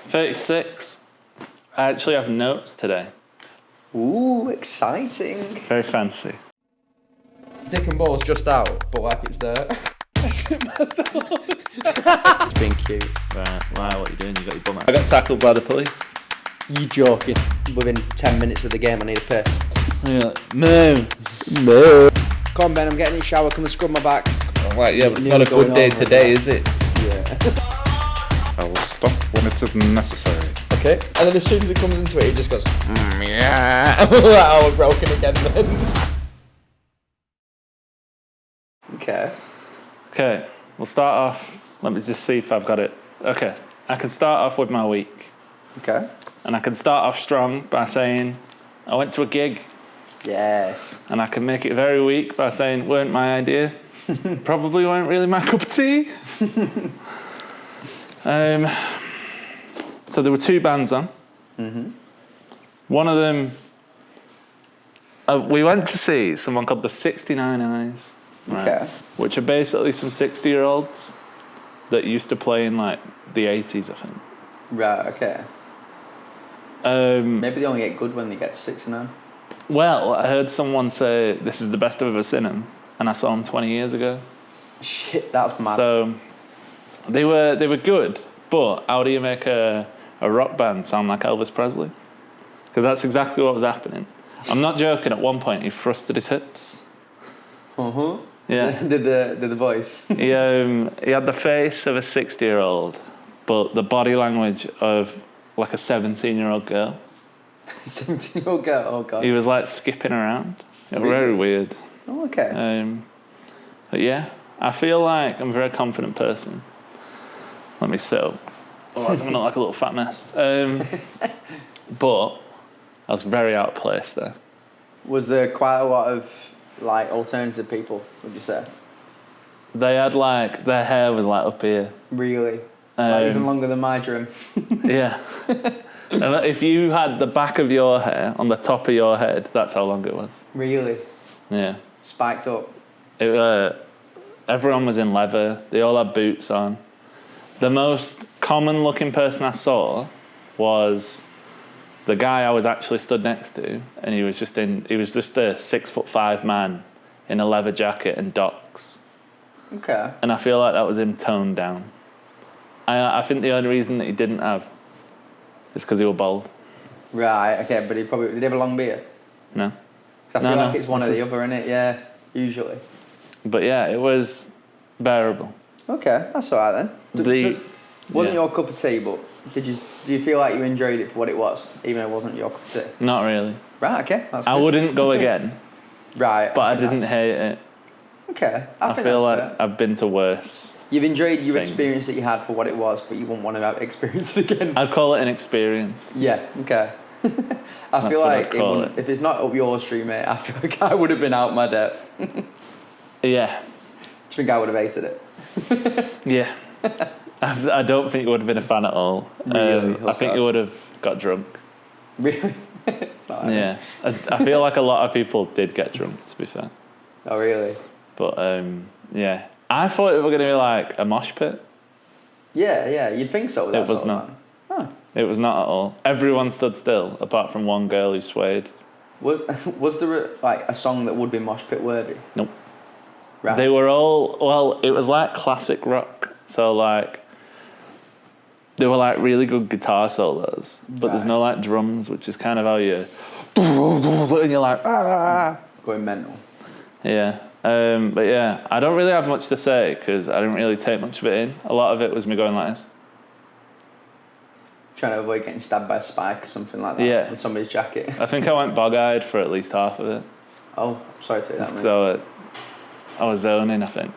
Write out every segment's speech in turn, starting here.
36. I actually have notes today. Ooh, exciting. Very fancy. Dick and balls just out, but like it's there. I shit myself. It's been cute. Right, wow, what are you doing? You got your bum out. I got tackled by the police. You joking? Within 10 minutes of the game, I need a piss. You're like, no. Come on, Ben, I'm getting in the shower. Come and scrub my back. Right, yeah, but it's not a good day today, is it? Yeah. I will stop when it is necessary. Okay. And then as soon as it comes into it, it just goes, yeah. Oh, we're broken again then. Okay, we'll start off. Let me just see if I've got it. Okay, I can start off with my week. Okay. And I can start off strong by saying I went to a gig. Yes. And I can make it very weak by saying weren't my idea. Probably weren't really my cup of tea. So there were two bands on. Mm-hmm. One of them, we went to see someone called the 69 Eyes. Right, Okay. which are basically some 60-year-olds that used to play in like the 80s, I think. Right, okay. Maybe they only get good when they get to 69. Well, I heard someone say this is the best I've ever seen them, and I saw them 20 years ago. Shit, that's mad. So they were good, but how do you make a rock band sound like Elvis Presley? Because that's exactly what was happening. I'm not joking. At one point, he thrusted his hips. Uh-huh. Yeah. did the voice. He had the face of a 60-year-old, but the body language of like a 17-year-old girl. 17-year-old girl, oh god. He was like skipping around. It was very weird. Oh, okay. But yeah, I feel like I'm a very confident person. Let me sit up. Otherwise I'm gonna look like a little fat mess. But I was very out of place there. Was there quite a lot of like alternative people, would you say? They had like, their hair was like up here. Really? Like even longer than my trim. Yeah. And if you had the back of your hair on the top of your head, that's how long it was. Really? Yeah. Spiked up. Everyone was in leather. They all had boots on. The most common looking person I saw was the guy I was actually stood next to, and he was just a 6'5" man in a leather jacket and docks. Okay. And I feel like that was him toned down. I think the only reason that he didn't have is because he was bald. Right, okay, but did he have a long beard? No. 'Cause I feel like it's one or the other, innit? Yeah, usually. But yeah, it was bearable. Okay, that's alright then. Wasn't your cup of tea, but do you feel like you enjoyed it for what it was, even though it wasn't your cup of tea? Not really. Right, okay, that's good. I wouldn't go again. Right. But I didn't hate it. Okay, I feel like fair. I've been to worse. You've enjoyed your things. experience that you had for what it was, but you wouldn't want to have experience it again. I'd call it an experience. Yeah, okay. I feel like if it's not up your street, mate, I feel like I would have been out my depth. Yeah. Do you think I would have hated it? Yeah. I don't think you would have been a fan at all. Really? I think you would have got drunk. Really? Yeah. I feel like a lot of people did get drunk, to be fair. Oh, really? But yeah. I thought it was going to be like a mosh pit. Yeah, you'd think so. It was not. Huh. It was not at all. Everyone stood still, apart from one girl who swayed. Was there like a song that would be mosh pit worthy? Nope. Right. They were all, well, it was like classic rock. So like, they were like really good guitar solos, but there's no like drums, which is kind of how you, and you're like, ah. Going mental. Yeah. But yeah, I don't really have much to say because I didn't really take much of it in. A lot of it was me going like this. Trying to avoid getting stabbed by a spike or something like that. Yeah. With somebody's jacket. I think I went bog-eyed for at least half of it. Oh, sorry to hear that, mate. So I was zoning, I think.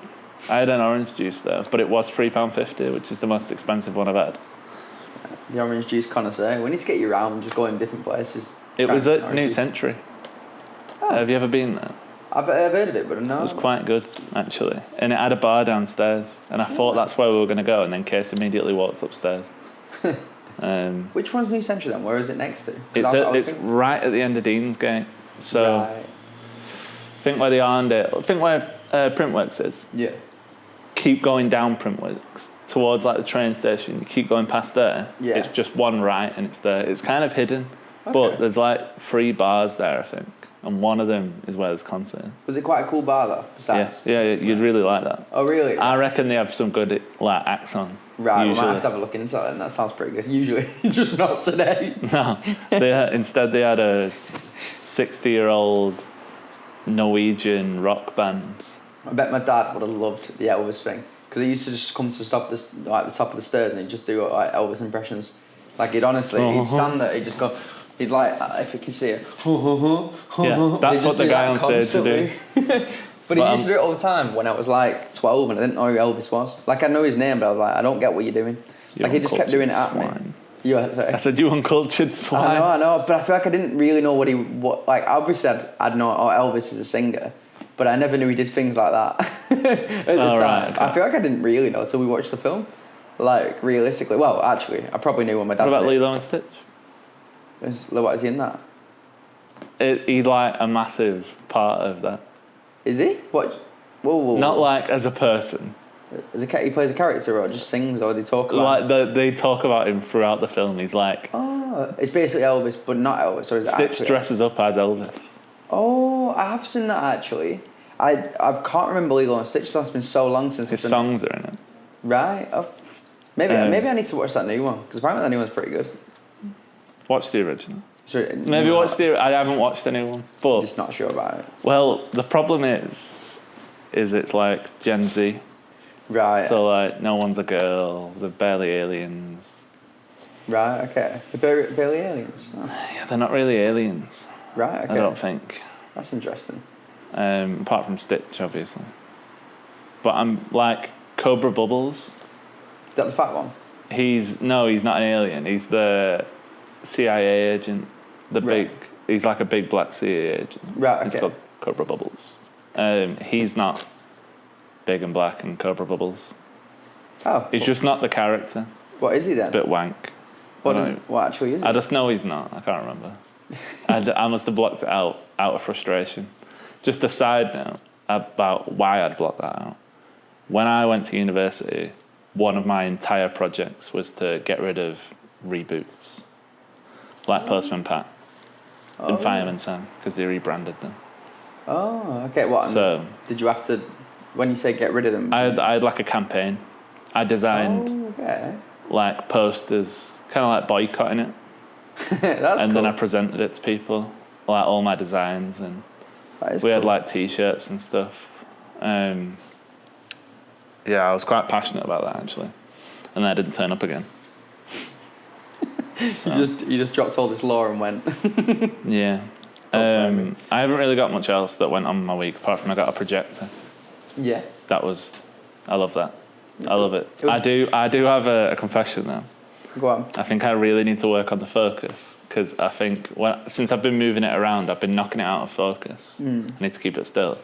I had an orange juice though, but it was £3.50, which is the most expensive one I've had. The orange juice connoisseur. We need to get you around, just going different places. It was at New Century. Oh. Have you ever been there? I've heard of it, but no. It was quite good, actually. And it had a bar downstairs. And I thought that's where we were going to go. And then Case immediately walked upstairs. Which one's New Century then? Where is it next to? It's right at the end of Deansgate. So right. think where the Arndale, think where Printworks is. Yeah. Keep going down Printworks towards like the train station. You keep going past there. Yeah. It's just one right, and it's there. It's kind of hidden, but there's like 3 bars there, I think, and one of them is where this concert is. Was it quite a cool bar though? Besides? Yeah, you'd really like that. Oh really? I reckon they have some good like acts on. Right, usually. we might have to have a look into that then. That sounds pretty good. Usually, just not today. No, instead they had a 60-year-old Norwegian rock band. I bet my dad would have loved the Elvis thing because he used to just come to stop this like the top of the stairs and he'd just do like Elvis impressions. Like he'd stand there, he'd just go, he'd like if you can see it. Yeah, that's what the guy on stage would do. But he used to do it all the time when I was like 12 and I didn't know who Elvis was. Like I know his name, but I was like, I don't get what you're doing. Like he just kept doing it at me. I said you uncultured swine. I know, but I feel like I didn't really know what like obviously I'd know Elvis is a singer, but I never knew he did things like that at the time. Right, okay. I feel like I didn't really know until we watched the film. Like realistically, well, actually, I probably knew when my dad. What about Lilo and Stitch? What is he in that? He's like a massive part of that. Is he? What? Whoa. Not like as a person. He plays a character or just sings or they talk about like they talk about him throughout the film. He's like it's basically Elvis but not Elvis, or is it Stitch dresses up as Elvis. Oh, I have seen that actually. I can't remember Lilo and Stitch, so it's been so long since his songs are in it. Right. Maybe I need to watch that new one because apparently that new one's pretty good. Watch the original. Maybe watch I haven't watched the new one, but I'm just not sure about it. Well, the problem is it's like Gen Z. Right. So like no one's a girl. They're barely aliens. Right. Okay. They're barely aliens. Oh. Yeah, they're not really aliens. Right. Okay. I don't think. That's interesting. Apart from Stitch, obviously. But I'm like Cobra Bubbles. Is that the fat one? He's not an alien. He's the CIA agent. He's like a big black CIA agent. Right. Okay. He's called Cobra Bubbles. He's not big and black and Cobra Bubbles. Oh. He's just not the character. What is he then? It's a bit wank. What actually is he? I just know he's not. I can't remember. I must have blocked it out of frustration. Just a side note about why I'd blocked that out. When I went to university, one of my entire projects was to get rid of reboots. Like Postman Pat and Fireman Sam, because they rebranded them. Oh, okay. What? So did you have to, when you say get rid of them? I had like a campaign. I designed like posters, kind of like boycotting it. That's and cool. then I presented it to people, like all my designs, and we had like T-shirts and stuff. Yeah, I was quite passionate about that actually, and then I didn't turn up again. So. You just dropped all this lore and went. Yeah. I haven't really got much else that went on my week apart from I got a projector. Yeah. I love that. I love it. I do have a confession though. Go on. I think I really need to work on the focus because I think since I've been moving it around, I've been knocking it out of focus. I need to keep it still.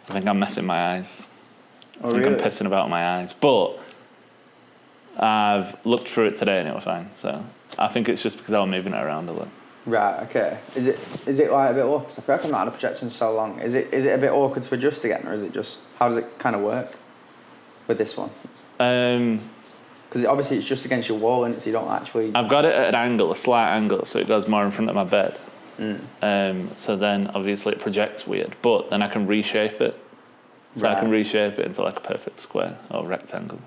I think I'm messing my eyes. I think I'm pissing about my eyes. But I've looked through it today and it was fine. So I think it's just because I was moving it around a lot. Right, okay. Is it like a bit awkward? I feel like I've not had a projector in so long. Is it a bit awkward to adjust again, or is it just, how does it kind of work with this one? Because obviously it's just against your wall, and so you don't actually... I've got it at an angle, a slight angle, so it goes more in front of my bed. So then obviously it projects weird, but then I can reshape it. So I can reshape it into like a perfect square or rectangle.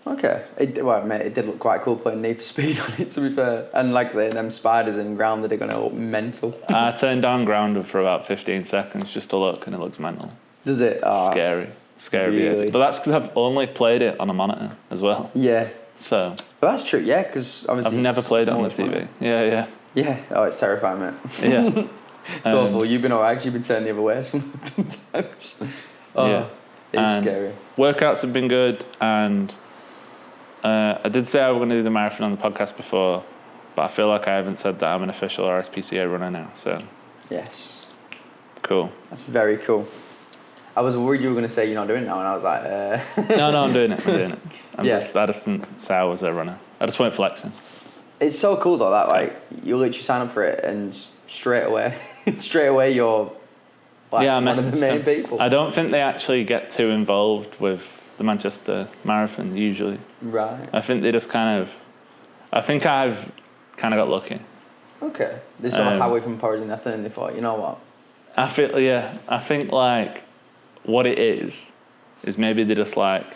Okay. It did look quite cool putting Need for Speed on it, to be fair. And like I say, them spiders in Grounded are going to look mental. I turned down Grounded for about 15 seconds just to look, and it looks mental. Does it? Scary. Really? But that's because I've only played it on a monitor as well. Yeah. So. But that's true, yeah, because obviously... I've never played it on the TV. Monitor. Yeah. Yeah. Oh, it's terrifying, mate. Yeah. It's awful. You've been alright, you've been turned the other way sometimes. Yeah. It's scary. Workouts have been good, and I did say I was going to do the marathon on the podcast before, but I feel like I haven't said that I'm an official RSPCA runner now, so... Yes. Cool. That's very cool. I was worried you were going to say you're not doing it now, and I was like... No, I'm doing it. I just didn't say I was a runner. I just went flexing. It's so cool, though, that, like, you literally sign up for it, and straight away you're... Like, I one of the main people. I don't think they actually get too involved with the Manchester Marathon usually. Right. I think they just I've kind of got lucky. Okay. They saw Howi from Porridge in the afternoon and they thought, you know what? I think like what it is maybe they just like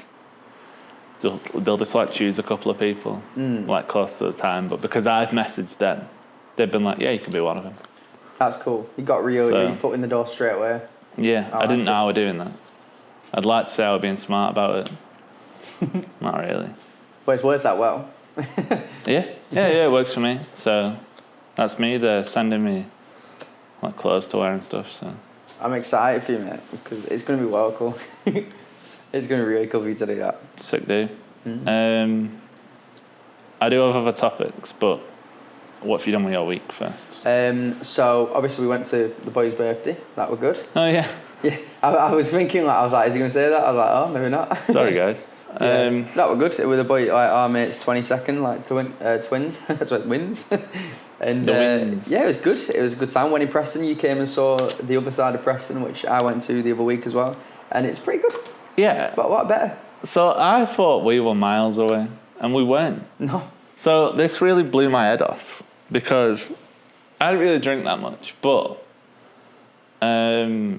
they'll just like choose a couple of people like close to the time, but because I've messaged them, they've been like, yeah, you can be one of them. That's cool. You got your foot in the door straight away. Yeah, I didn't know how we're doing that. I'd like to say I was being smart about it. Not really. But it's worked out well. Yeah, it works for me. So that's me. They're sending me like clothes to wear and stuff. So I'm excited for you, mate, because it's going to be well cool. It's going to be really cool for you to do that. Sick, dude. I do have other topics, but what have you done with your week first? So obviously we went to the boy's birthday. That was good. Oh yeah. Yeah, I was thinking like, I was like, is he going to say that? I was like, oh, maybe not. Sorry, guys. That was good. With the boy, like our mate's 22nd, like twins. That's what wins. And yeah, it was good. It was a good time. When in Preston, you came and saw the other side of Preston, which I went to the other week as well, and it's pretty good. Yeah, it's a lot better. So I thought we were miles away, and we weren't. No. So this really blew my head off because I didn't really drink that much, but I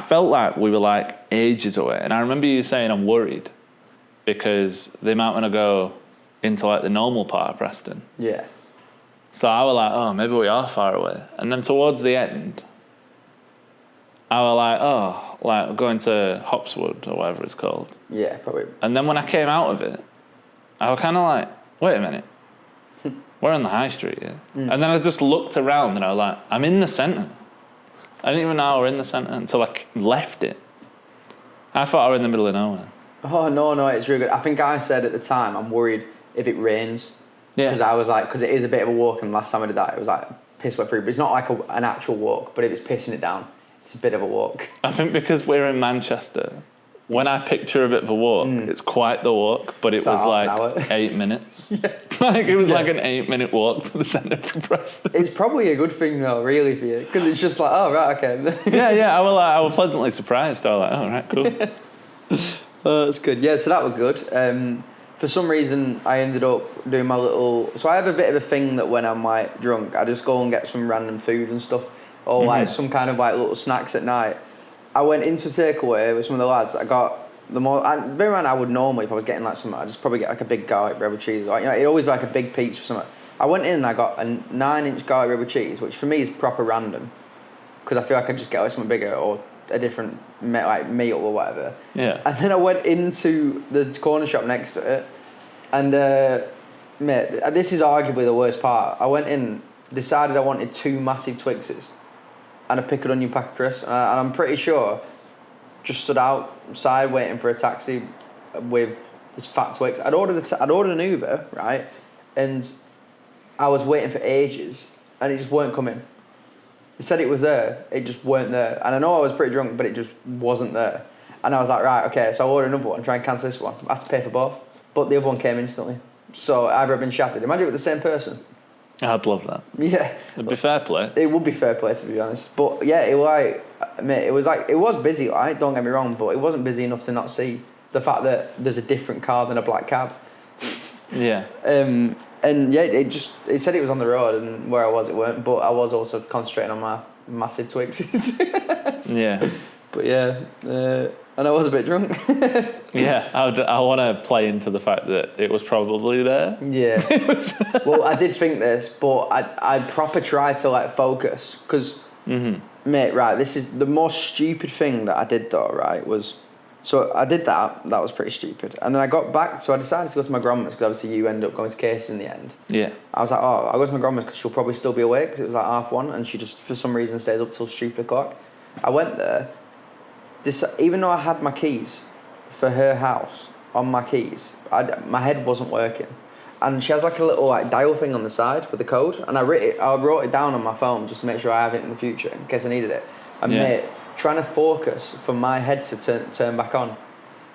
felt like we were like ages away, and I remember you saying I'm worried because they might want to go into like the normal part of Preston. Yeah. So I was like, oh, maybe we are far away. And then towards the end, I was like, oh, like going to Hopswood or whatever it's called. Yeah, probably. And then when I came out of it, I was kind of like, wait a minute. We're on the high street here. And then I just looked around and I was like, I'm in the centre. I didn't even know I were in the centre until I left it. I thought I were in the middle of nowhere. Oh, no, it's really good. I think I said at the time, I'm worried if it rains. Yeah. Because I was like, because it is a bit of a walk, and last time I did that, it was like piss wet through. But it's not like an actual walk, but if it's pissing it down, it's a bit of a walk. I think because we're in Manchester, when I picture a bit of a walk, it's quite the walk, but it was like 8 minutes. Yeah. Like it was like an 8-minute walk to the centre of Preston. It's probably a good thing though, really, for you, because it's just like, oh, right, okay. Yeah, I was pleasantly surprised. I was like, oh, right, cool. Oh, that's good. Yeah, so that was good. For some reason, I ended up doing my little... So I have a bit of a thing that when I'm like drunk, I just go and get some random food and stuff, or like some kind of like little snacks at night. I went into a takeaway with some of the lads. I got the more... Bear in mind, I would normally, if I was getting like something, I'd just probably get like a big garlic bread with cheese. Like, you know, it'd always be like a big pizza or something. I went in and I got a 9-inch garlic bread with cheese, which for me is proper random, because I feel like I could just get like something bigger or a different like meal or whatever. Yeah. And then I went into the corner shop next to it, and mate, this is arguably the worst part. I went in, decided I wanted 2 massive Twixes and a pickled onion pack of crisps, and I'm pretty sure just stood outside waiting for a taxi with this fat Twix. I'd ordered an Uber, right, and I was waiting for ages, and it just weren't coming. It said it was there, it just weren't there. And I know I was pretty drunk, but it just wasn't there. And I was like, right, okay, so I ordered another one, try and cancel this one. I had to pay for both. But the other one came instantly. So either I've been shattered. Imagine it was the same person. I'd love that. Yeah. It'd be fair play. It would be fair play, to be honest. But yeah, it was busy, right? Don't get me wrong, but it wasn't busy enough to not see the fact that there's a different car than a black cab. Yeah. And yeah, it said it was on the road, and where I was, it weren't. But I was also concentrating on my massive Twixes. Yeah. But yeah, and I was a bit drunk. Yeah, I want to play into the fact that it was probably there. Yeah. Well, I did think this, but I proper tried to like focus, because, mate, right, this is the most stupid thing that I did though, right, was... So I did that was pretty stupid. And then I got back, so I decided to go to my grandma's, because obviously you end up going to Casey in the end. Yeah. I was like, oh, I'll go to my grandma's because she'll probably still be awake, because it was like 1:30, and she just, for some reason, stays up till stupid o'clock. I went there, even though I had my keys for her house on my keys, my head wasn't working. And she has like a little like dial thing on the side with the code, and I wrote it down on my phone just to make sure I have it in the future in case I needed it. And mate, trying to focus for my head to turn back on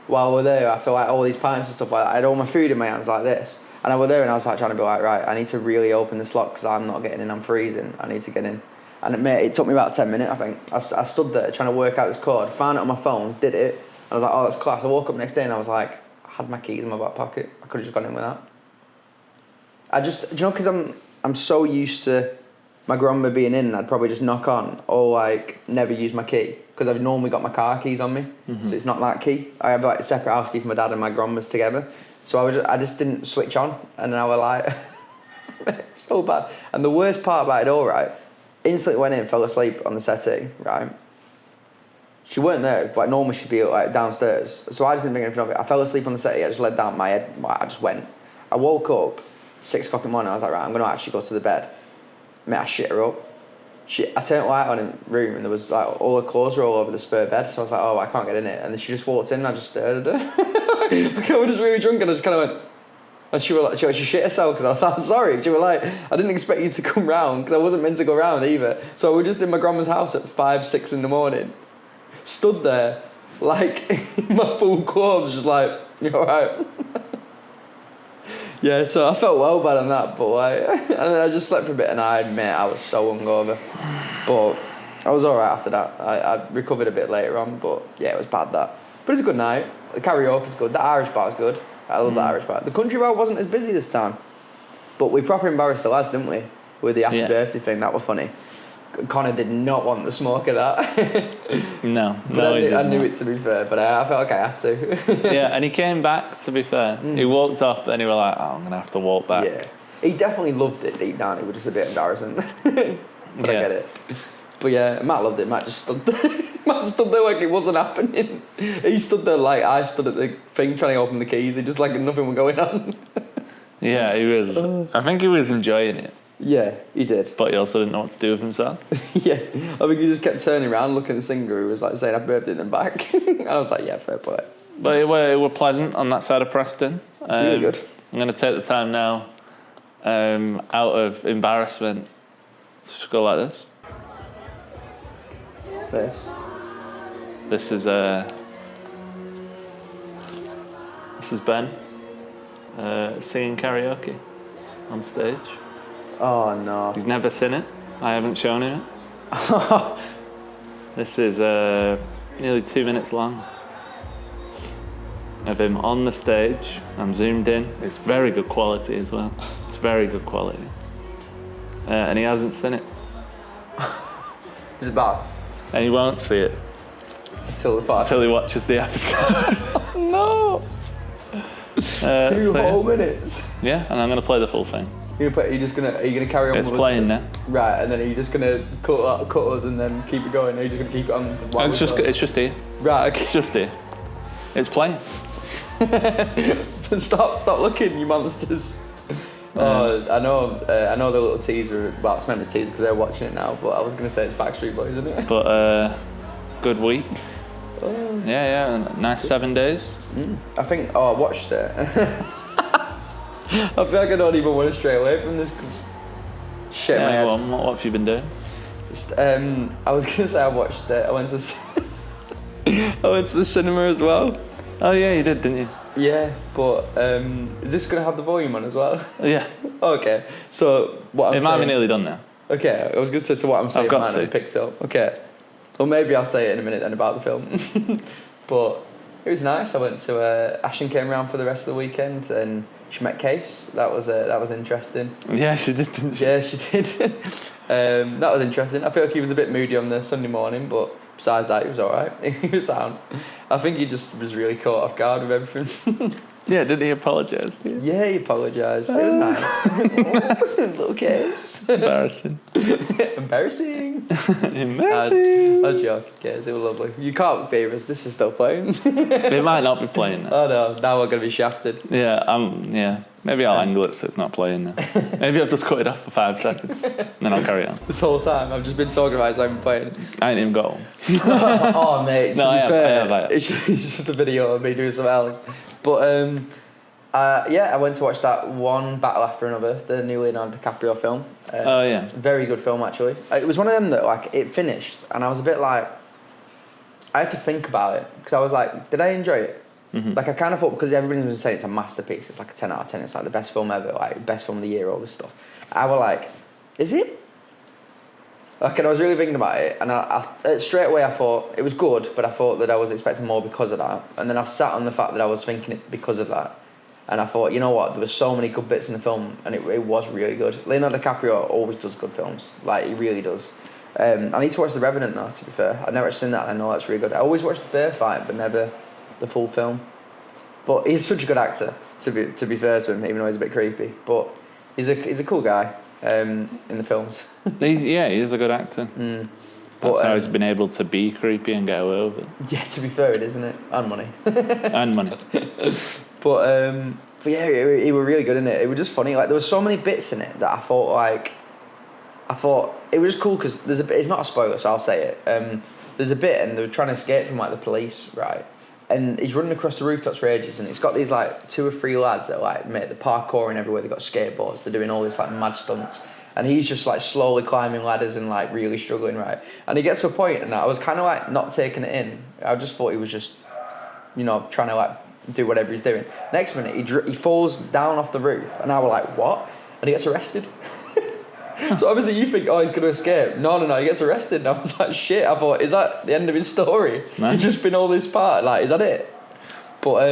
while we're there after like all these pints and stuff like that. I had all my food in my hands like this, and I was there and I was like trying to be like, right, I need to really open this lock because I'm not getting in, I'm freezing, I need to get in. And mate, it took me about 10 minutes, I think. I stood there trying to work out this code, found it on my phone, did it, and I was like, oh, that's class. I woke up next day and I was like, I had my keys in my back pocket. I could have just gone in with that. Do you know, because I'm so used to my grandma being in, I'd probably just knock on or like never use my key because I've normally got my car keys on me, so it's not that key. I have like a separate house key for my dad and my grandma's together, so I just didn't switch on, and then I was like, so bad. And the worst part about it all, right, instantly went in, fell asleep on the settee, right. She weren't there, but normally she'd be like downstairs, so I just didn't think anything of it. I fell asleep on the settee, I just let down my head, I just went. I woke up 6 o'clock in the morning, I was like, right, I'm gonna actually go to the bed. Mate, I shit her up. I turned the light on in the room and there was like all her clothes were all over the spare bed, so I was like, oh, I can't get in it. And then she just walked in and I just stared at her. I was just really drunk and I just kind of went, and she was like, she shit herself because I was like, sorry. She was like, I didn't expect you to come round because I wasn't meant to go round either. So we were just in my grandma's house at 5, 6 in the morning, stood there like in my full clothes, just like, you alright? Yeah, so I felt well bad on that, but like, and then I just slept for a bit and I admit I was so hungover. But I was alright after that. I recovered a bit later on, but yeah, it was bad that. But it's a good night. The karaoke's good. The Irish bar's good. I love the Irish bar. The country bar wasn't as busy this time, but we proper embarrassed the lads, didn't we? With the happy birthday thing, that was funny. Connor did not want the smoke of that. No, I knew it, to be fair, but I felt like I had to. Yeah, and he came back, to be fair. He walked off and he was like, oh, I'm going to have to walk back. Yeah. He definitely loved it deep down. It was just a bit embarrassing. But I get it. But yeah, Matt loved it. Matt just stood there. Matt stood there like it wasn't happening. He stood there like I stood at the thing trying to open the keys. He just like nothing was going on. Yeah, he was. I think he was enjoying it. Yeah, he did. But he also didn't know what to do with himself. Yeah, I think he just kept turning around, looking at the singer who was like saying happy birthday in the back. And I was like, yeah, fair play. But it were pleasant on that side of Preston. It's really good. I'm going to take the time now, out of embarrassment, to just go like this. This is Ben singing karaoke on stage. Oh no. He's never seen it. I haven't shown him it. This is nearly 2 minutes long of him on the stage. I'm zoomed in. It's very good quality as well. It's very good quality. And he hasn't seen it. Is it bad? And he won't see it until he watches the episode. No. 2 whole minutes. Yeah, and I'm going to play the full thing. Are you gonna carry on? It's playing now. Right, and then are you just gonna cut us and then keep it going? Or are you just gonna keep it on? It's just here. Right, okay. It's just here. It's playing. Stop looking, you monsters. I know the little teaser. Well, it's not a teaser because they're watching it now. But I was gonna say it's Backstreet Boys, isn't it? But good week. Yeah. Nice 7 days. I think. I watched it. I feel like I don't even want to stray away from this because shit. Yeah, what have you been doing? I was gonna say I watched it. I went to the cinema as well. Oh yeah, you did, didn't you? Yeah, but is this gonna have the volume on as well? Yeah. Okay. So what it might be nearly done now. Okay, I was gonna say what I'm saying. I've got to picked up. Okay. Well, maybe I'll say it in a minute then about the film. But it was nice. I went to Ashton came around for the rest of the weekend and she met Case. That was interesting. Yeah, she did, didn't she? Yeah, she did. That was interesting. I feel like he was a bit moody on the Sunday morning, but besides that, he was alright. He was sound. I think he just was really caught off guard with everything. Yeah, did he apologise to you? Yeah, he apologised. It was nice. Little Case. Embarrassing. Embarrassing. Embarrassing. I'll joke, Case. It was lovely. You can't favour us. This is still playing. It might not be playing now. Oh no, now we're going to be shafted. Yeah. Maybe I'll angle it so it's not playing now. Maybe I'll just cut it off for 5 seconds. And then I'll carry on. This whole time, I've just been talking about it, so I'm playing. I ain't even got one. Oh, mate, to be fair, I have. It's just a video of me doing something else. But, I went to watch that One Battle After Another, the new Leonardo DiCaprio film. Oh, yeah. Very good film, actually. It was one of them that, like, it finished, and I was a bit like... I had to think about it, because I was like, did I enjoy it? Mm-hmm. Like, I kind of thought, because everybody's been saying it's a masterpiece, it's like a 10 out of 10, it's like the best film ever, like, best film of the year, all this stuff. I was like, is it? Like, and I was really thinking about it, and I straight away I thought it was good, but I thought that I was expecting more because of that. And then I sat on the fact that I was thinking it because of that. And I thought, you know what, there were so many good bits in the film, and it was really good. Leonardo DiCaprio always does good films. Like, he really does. I need to watch The Revenant now, to be fair. I've never seen that, and I know that's really good. I always watch the bear fight, but never the full film. But he's such a good actor, to be fair to him, even though he's a bit creepy. But he's a cool guy in the films. He is a good actor. That's how he's been able to be creepy and get away with it. Yeah, to be fair, it isn't it? And money. And money. But yeah, he were really good in it. It was just funny. Like, there were so many bits in it that I thought it was just cool because there's a bit. It's not a spoiler, so I'll say it. There's a bit, and they were trying to escape from like the police, right? And he's running across the rooftops for ages, and it's got these like 2 or 3 lads that like make the parkour and everywhere. They've got skateboards. They're doing all this like mad stunts, and he's just like slowly climbing ladders and like really struggling, right? And he gets to a point, and I was kind of like not taking it in. I just thought he was just, trying to like do whatever he's doing. Next minute, he falls down off the roof, and I was like, what? And he gets arrested. So obviously you think, oh, he's going to escape. No, he gets arrested. And I was like, shit. I thought, is that the end of his story? Man. He's just been all this part. Like, is that it? But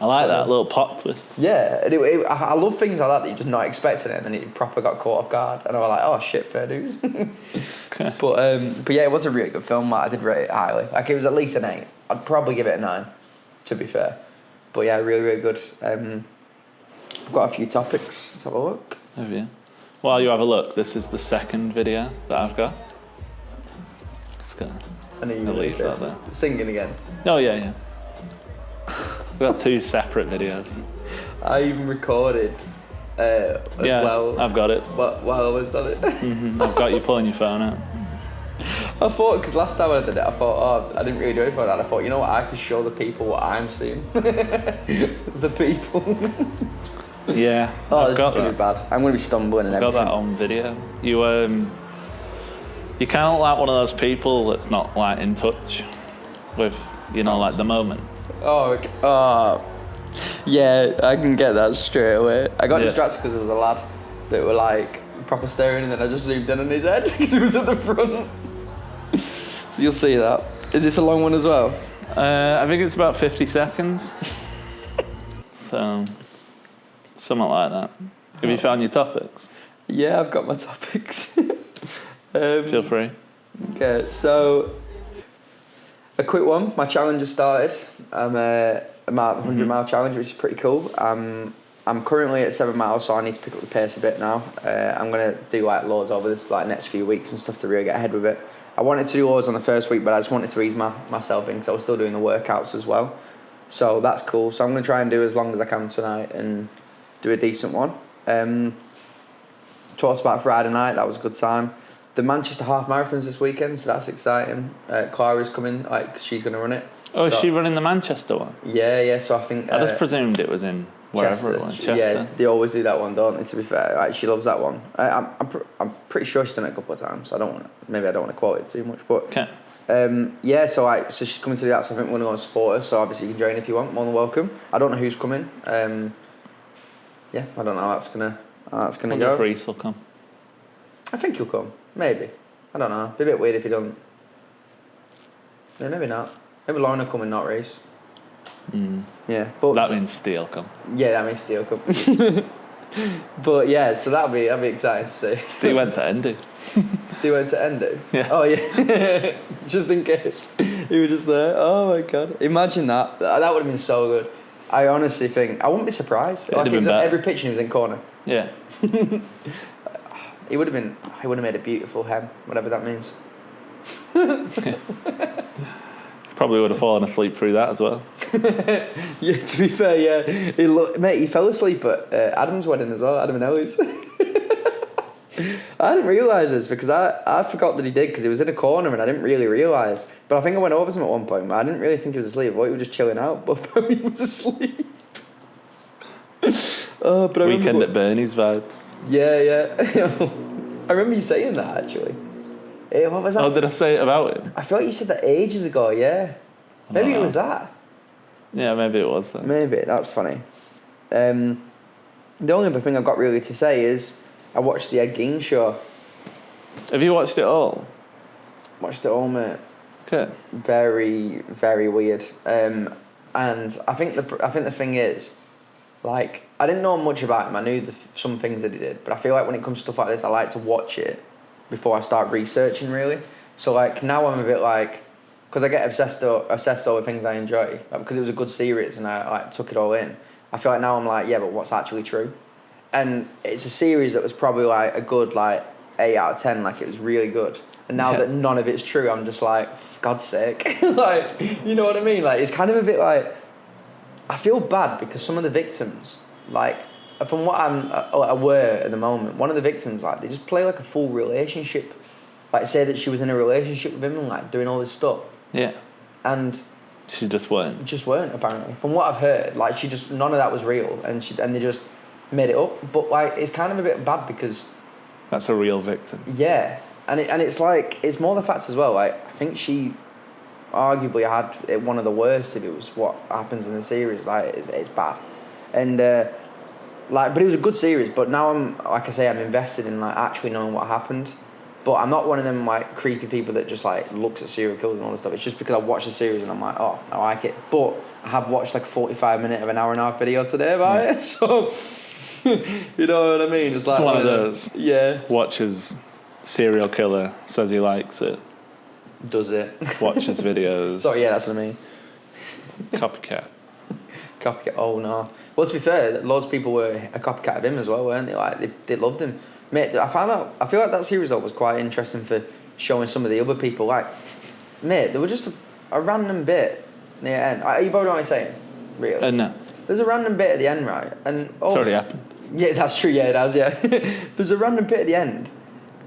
I like that little plot twist. Yeah, and I love things like that you're just not expecting it, and then he proper got caught off guard, and I was like, oh shit, fair dues. Okay. But yeah, it was a really good film. I did rate it highly. Like, it was at least an 8. I'd probably give it a 9, to be fair. But yeah, really, really good. I've got a few topics. Let's have a look. Have you? While you have a look, this is the second video that I've got. Just gonna leave that there. Singing again. Oh yeah. We've got 2 separate videos. I even recorded as well. I've got it. While I was on it. I've got you pulling your phone out. I thought, because last time I did it, I thought, I didn't really do anything like that. I thought, you know what, I could show the people what I'm seeing. The people. Yeah. Oh, this is going to be bad. I'm going to be stumbling and everything. Got that on video. You kind of like one of those people that's not like in touch with, like the moment. Oh, okay. Yeah, I can get that straight away. I got distracted because there was a lad that were like proper staring, and then I just zoomed in on his head because he was at the front. So you'll see that. Is this a long one as well? I think it's about 50 seconds. So, something like that. Have you found your topics? Yeah, I've got my topics. Feel free. Okay, so a quick one. My challenge has started. I'm at my 100-mile challenge, which is pretty cool. I'm currently at 7 miles, so I need to pick up the pace a bit now. I'm gonna do like loads over this like next few weeks and stuff to really get ahead with it. I wanted to do loads on the first week, but I just wanted to ease myself in because I was still doing the workouts as well. So that's cool. So I'm gonna try and do as long as I can tonight and do a decent one. Talked about Friday night. That was a good time. The Manchester half marathons this weekend, so that's exciting. Clara's coming. Like, she's gonna run it. Oh, so, is she running the Manchester one? Yeah. So I think I just presumed it was in wherever it was. Chester. Yeah, they always do that one, don't they? To be fair, like, she loves that one. I'm pretty sure she's done it a couple of times. I don't want to quote it too much, but okay. Yeah. So she's coming to do that. So I think we're gonna go and support her. So obviously you can join if you want. More than welcome. I don't know who's coming. Yeah, I don't know how that's gonna go. If Reese will come. I think he'll come. Maybe. I don't know. It'd be a bit weird if he doesn't. Yeah, maybe not. Maybe Lauren will come and not Reese. Yeah, but that means Steele come. Yeah, that means Steele come. But yeah, so that'll be exciting to see. Steve went to Endy. Steve went to Endy? Yeah. Oh yeah. Just in case he was just there. Oh my god! Imagine that. That would have been so good. I honestly think I wouldn't be surprised. Like, every picture he was in corner. Yeah. He would have made a beautiful hem, whatever that means. Probably would have fallen asleep through that as well. Yeah, to be fair, yeah. He fell asleep at Adam's wedding as well, Adam and Ellie's. I didn't realise this because I forgot that he did because he was in a corner and I didn't really realise. But I think I went over to him at one point, but I didn't really think he was asleep. I thought he was just chilling out, but he was asleep. But I Weekend at Bernie's vibes. Yeah. I remember you saying that actually. What was that? Oh, did I say it about him? I feel like you said that ages ago, yeah. Maybe it was that. Yeah, maybe it was that. Maybe, that's funny. The only other thing I've got really to say is I watched the Ed Gein show. Have you watched it all? Watched it all, mate. Good. Very, very weird. And I think the thing is, like, I didn't know much about him. I knew some things that he did, but I feel like when it comes to stuff like this, I like to watch it before I start researching, really. So, like, now I'm a bit like, because I get obsessed over things I enjoy, like, because it was a good series and I like took it all in. I feel like now I'm like, yeah, but what's actually true? And it's a series that was probably like a good like 8 out of 10. Like, it was really good. And now that none of it's true, I'm just like, for God's sake. Like, you know what I mean? Like, it's kind of a bit like, I feel bad because some of the victims, like, from what I'm aware at the moment, one of the victims, like, they just play like a full relationship. Like, say that she was in a relationship with him and like doing all this stuff. Yeah. And she just weren't. Apparently. From what I've heard, like, none of that was real, and they just made it up. But like, it's kind of a bit bad because that's a real victim. Yeah. And it's like, it's more the fact as well, like, I think she arguably had one of the worst if it was what happens in the series. Like, it's bad. And, like, but it was a good series, but now like I say, I'm invested in, like, actually knowing what happened. But I'm not one of them, like, creepy people that just, like, looks at serial killers and all this stuff. It's just because I watched the series and I'm like, oh, I like it. But I have watched, like, a 45-minute of an hour and a half video today about it, so... you know what I mean? It's like one of those. Yeah. Watches serial killer, says he likes it. Does it? Watches videos. Sorry, yeah, that's what I mean. Copycat. Copycat, oh no. Well, to be fair, loads of people were a copycat of him as well, weren't they? Like, they loved him. Mate, I feel like that series was quite interesting for showing some of the other people. Like, mate, there was just a random bit near the end. You probably know what I'm saying? Really? No. There's a random bit at the end, right? And it's already happened. Yeah, that's true, yeah, it has, yeah. There's a random bit at the end,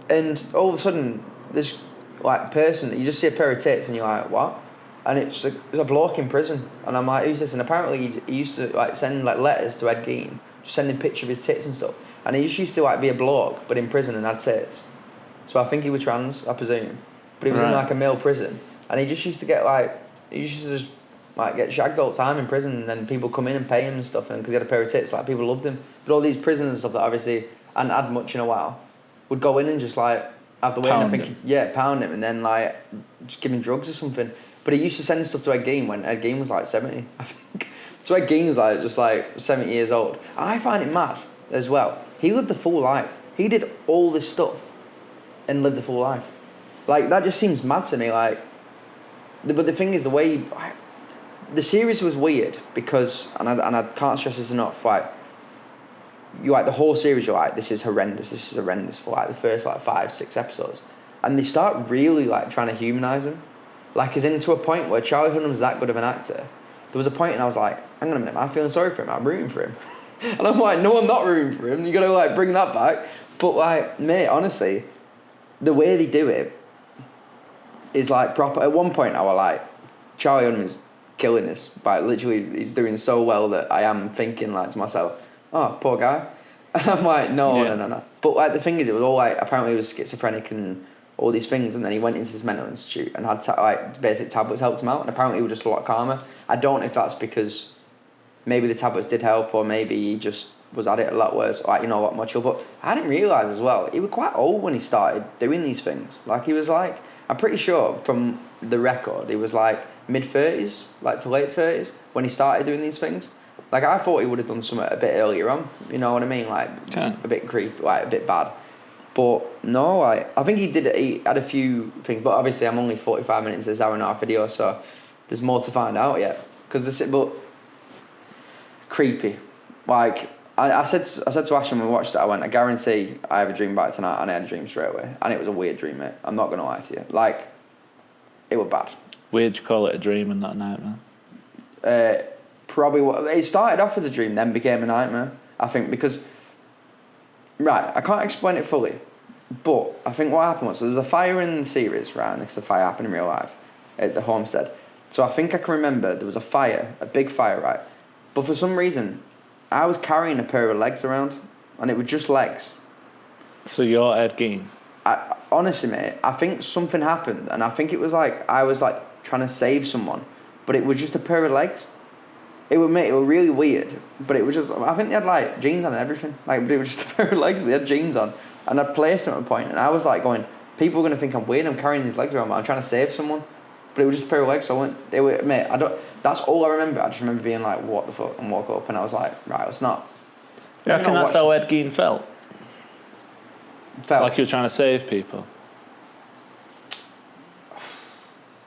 and all of a sudden, this, like, person, you just see a pair of tits, and you're like, what? And it's a bloke in prison, and I'm like, who's this? And apparently he used to, like, send, like, letters to Ed Gein, just sending pictures of his tits and stuff. And he just used to, like, be a bloke, but in prison and had tits. So I think he was trans, I presume. But he was in, like, a male prison. And he just used to get, like, get shagged all the time in prison, and then people come in and pay him and stuff, and because he had a pair of tits, like, people loved him. But all these prisoners and stuff that obviously hadn't had much in a while would go in and just, like, have the way, and I think, pound him, and then, like, just give him drugs or something. But he used to send stuff to Ed Gein when Ed Gein was, like, 70, I think. So Ed Gein's, like, just, like, 70 years old. And I find it mad as well. He lived the full life. He did all this stuff and lived the full life. Like, that just seems mad to me, like... But the thing is, the way... The series was weird because, and I can't stress this enough, like, you like the whole series, you're like, this is horrendous for like the first like 5-6 episodes. And they start really like trying to humanise him. Like, as in to a point where Charlie Hunnam's that good of an actor. There was a point and I was like, hang on a minute, I'm feeling sorry for him, I'm rooting for him. And I'm like, no, I'm not rooting for him, you gotta like bring that back. But like, mate, honestly, the way they do it is like proper. At one point I was like, Charlie Hunnam's killing this, but literally he's doing so well that I am thinking like to myself, oh, poor guy. And I'm like, no. But like the thing is, it was all like, apparently he was schizophrenic and all these things, and then he went into this mental institute and had like basic tablets helped him out, and apparently he was just a lot calmer. I don't know if that's because maybe the tablets did help, or maybe he just was at it a lot worse, like, you know, a lot more chill. But I didn't realise as well, he was quite old when he started doing these things. Like, he was like, I'm pretty sure from the record, he was like mid-30s, like to late 30s, when he started doing these things. Like, I thought he would have done something a bit earlier on, you know what I mean? Like, a bit creepy, like, a bit bad. But, no, like, I think he had a few things, but obviously I'm only 45 minutes into this hour and a half video, so there's more to find out yet. But, creepy. Like, I said to Ash when we watched it, I went, I guarantee I have a dream about it tonight, and I had a dream straight away. And it was a weird dream, mate. I'm not going to lie to you. Like, it was bad. Weird you call it a dream and not a nightmare? Probably it started off as a dream, then became a nightmare. I think because, right, I can't explain it fully, but I think what happened was, so there's a fire in the series, right, and the fire happened in real life at the homestead. So I think I can remember there was a fire, a big fire, right? But for some reason, I was carrying a pair of legs around, and it was just legs. So you're Ed Gein? Honestly, mate, I think something happened, and I think it was like I was like trying to save someone, but it was just a pair of legs. It was really weird, but it was just, I think they had like jeans on and everything. Like, but it was just a pair of legs, but they had jeans on, and I placed them at a point, and I was like going, people are going to think I'm weird. I'm carrying these legs around, but I'm trying to save someone. But it was just a pair of legs. So I went, mate, that's all I remember. I just remember being like, what the fuck? And walk up and I was like, right, let's not. Yeah, I reckon that's how Ed Gein felt. Like he was trying to save people.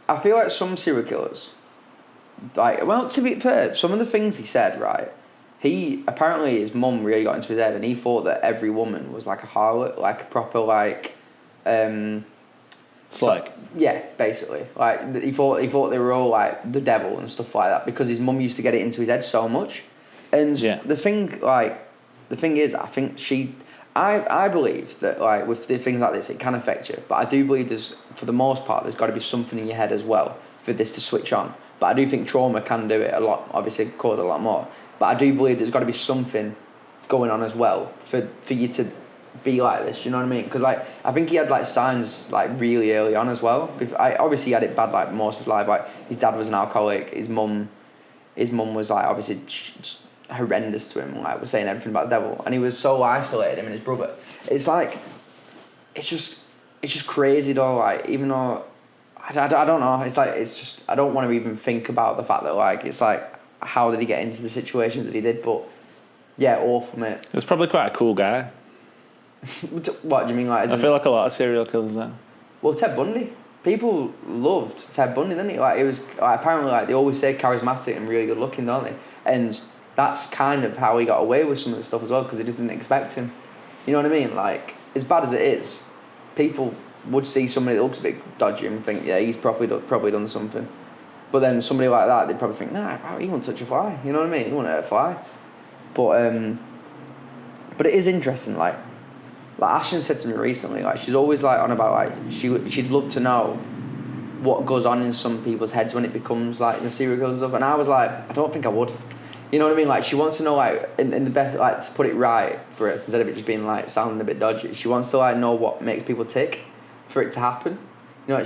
I feel like some serial killers, like, well, to be fair, some of the things he said, right, apparently his mum really got into his head and he thought that every woman was like a harlot, like a proper, like, Slag. Yeah, basically. Like, he thought they were all like the devil and stuff like that because his mum used to get it into his head so much. And the thing is, I think I believe that, like, with the things like this, it can affect you. But I do believe for the most part, there's got to be something in your head as well for this to switch on. But I do think trauma can do it a lot, obviously cause a lot more. But I do believe there's got to be something going on as well for you to be like this, do you know what I mean? Because, like, I think he had, like, signs, like, really early on as well. Obviously he had it bad, like, most of his life. Like, his dad was an alcoholic. His mum was, like, obviously horrendous to him, like, was saying everything about the devil, and he was so isolated, him and his brother. It's like, it's just crazy though, like, even though I don't know, it's just I don't want to even think about the fact that, like, it's like, how did he get into the situations that he did? But yeah, awful, mate. He was probably quite a cool guy. What do you mean, like? I feel like a lot of serial killers are. Well, Ted Bundy. People loved Ted Bundy, didn't they? Like, it was, like, apparently, like, they always say charismatic and really good looking, don't they? And that's kind of how he got away with some of the stuff as well, because they didn't expect him. You know what I mean? Like, as bad as it is, people would see somebody that looks a bit dodgy and think, yeah, he's probably done something. But then somebody like that, they'd probably think, nah, he won't touch a fly. You know what I mean? He won't hurt a fly. But it is interesting, like Ashton said to me recently, like, she's always, like, on about, like, she'd love to know what goes on in some people's heads when it becomes, like, the serial killers and stuff. And I was like, I don't think I would. You know what I mean? Like, she wants to know, like, in the best, like, to put it right for us, instead of it just being, like, sounding a bit dodgy. She wants to, like, know what makes people tick for it to happen. You know,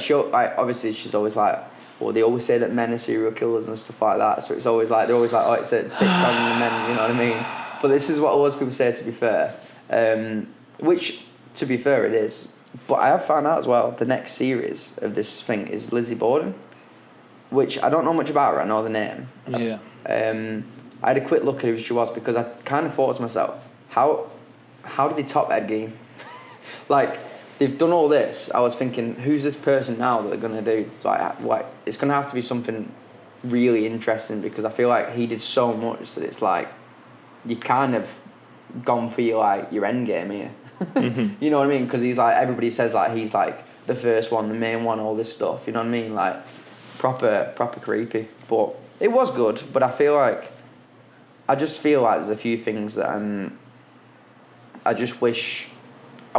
obviously she's always like, well, they always say that men are serial killers and stuff like that. So it's always like, they're always like, oh, it's a ticks on the men, you know what I mean? But this is what all those people say, to be fair. Which, to be fair, it is. But I have found out as well, the next series of this thing is Lizzie Borden, which I don't know much about her. I know the name. Yeah. I had a quick look at who she was because I kind of thought to myself, how did they top Ed Gein? Like, they've done all this. I was thinking, who's this person now that they're going to do? It's like it's going to have to be something really interesting, because I feel like he did so much that it's like, you kind of gone for your end game here. Mm-hmm. You know what I mean? Because he's like, everybody says, like, he's like the first one, the main one, all this stuff. You know what I mean? Like, proper creepy. But it was good. But I just feel like there's a few things that I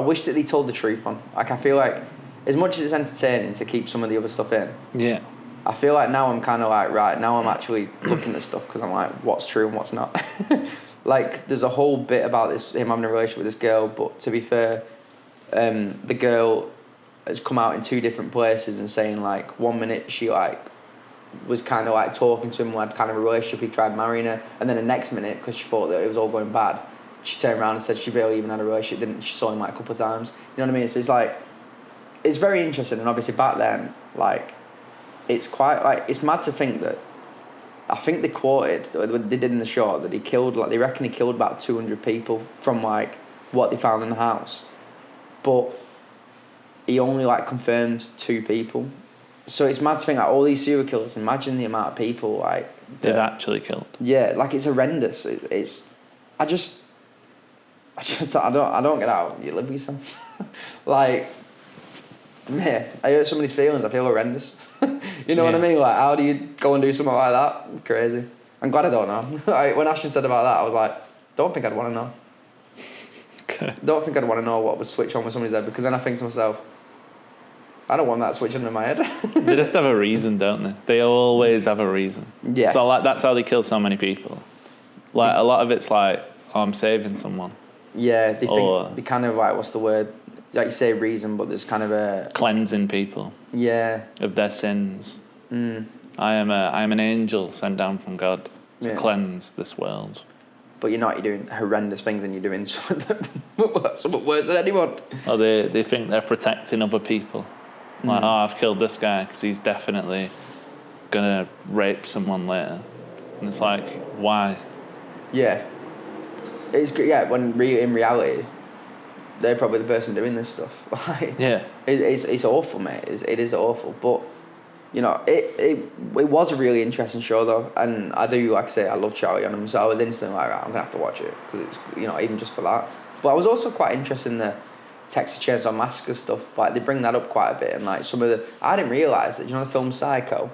wish that they told the truth on. Like, I feel like, as much as it's entertaining to keep some of the other stuff in, yeah, I feel like now I'm kind of like, right, now I'm actually looking at stuff because I'm like, what's true and what's not. Like, there's a whole bit about him having a relationship with this girl, but to be fair, the girl has come out in two different places and saying, like, 1 minute she, like, was kind of, like, talking to him, had kind of a relationship, he tried marrying her, and then the next minute, because she thought that it was all going bad, she turned around and said she barely even had a relationship, didn't she? Saw him, like, a couple of times. You know what I mean? So it's like, it's very interesting, and obviously back then, like, it's quite, like, it's mad to think that, I think they quoted, they did in the show, that he killed, like, they reckon he killed about 200 people from, like, what they found in the house. But he only, like, confirmed 2 people. So it's mad to think, like, all these serial killers, imagine the amount of people, like, they've actually killed. Yeah, like, it's horrendous. I don't get out. You live with yourself. Like, man, I hurt somebody's feelings. I feel horrendous. You know what I mean? Like, how do you go and do something like that? Crazy. I'm glad I don't know. Like, when Ashton said about that, I was like, don't think I'd want to know. Okay. Don't think I'd want to know what would switch on with somebody's head, because then I think to myself, I don't want that switching in my head. They just have a reason, don't they? They always have a reason. Yeah. So, like, that's how they kill so many people. Like, a lot of it's like, oh, I'm saving someone. Yeah, they think, they kind of, like, what's the word? Like you say, reason, but there's kind of a... Cleansing people. Yeah. Of their sins. I am an angel sent down from God to cleanse this world. but you're not. You're doing horrendous things, and you're doing something worse than anyone. Or they think they're protecting other people. Like, oh, I've killed this guy because he's definitely gonna rape someone later. And it's like, why? Yeah. It's good. Yeah, when in reality, they're probably the person doing this stuff. Like, Yeah. It's awful, mate. It is awful, but. You know, it was a really interesting show though, and I do, like I say, I love Charlie Hunnam, so I was instantly like, right, I'm gonna have to watch it because it's, you know, even just for that. But I was also quite interested in the Texas Chainsaw Massacre stuff. Like they bring that up quite a bit, and like some of the, I didn't realise that. You know the film Psycho?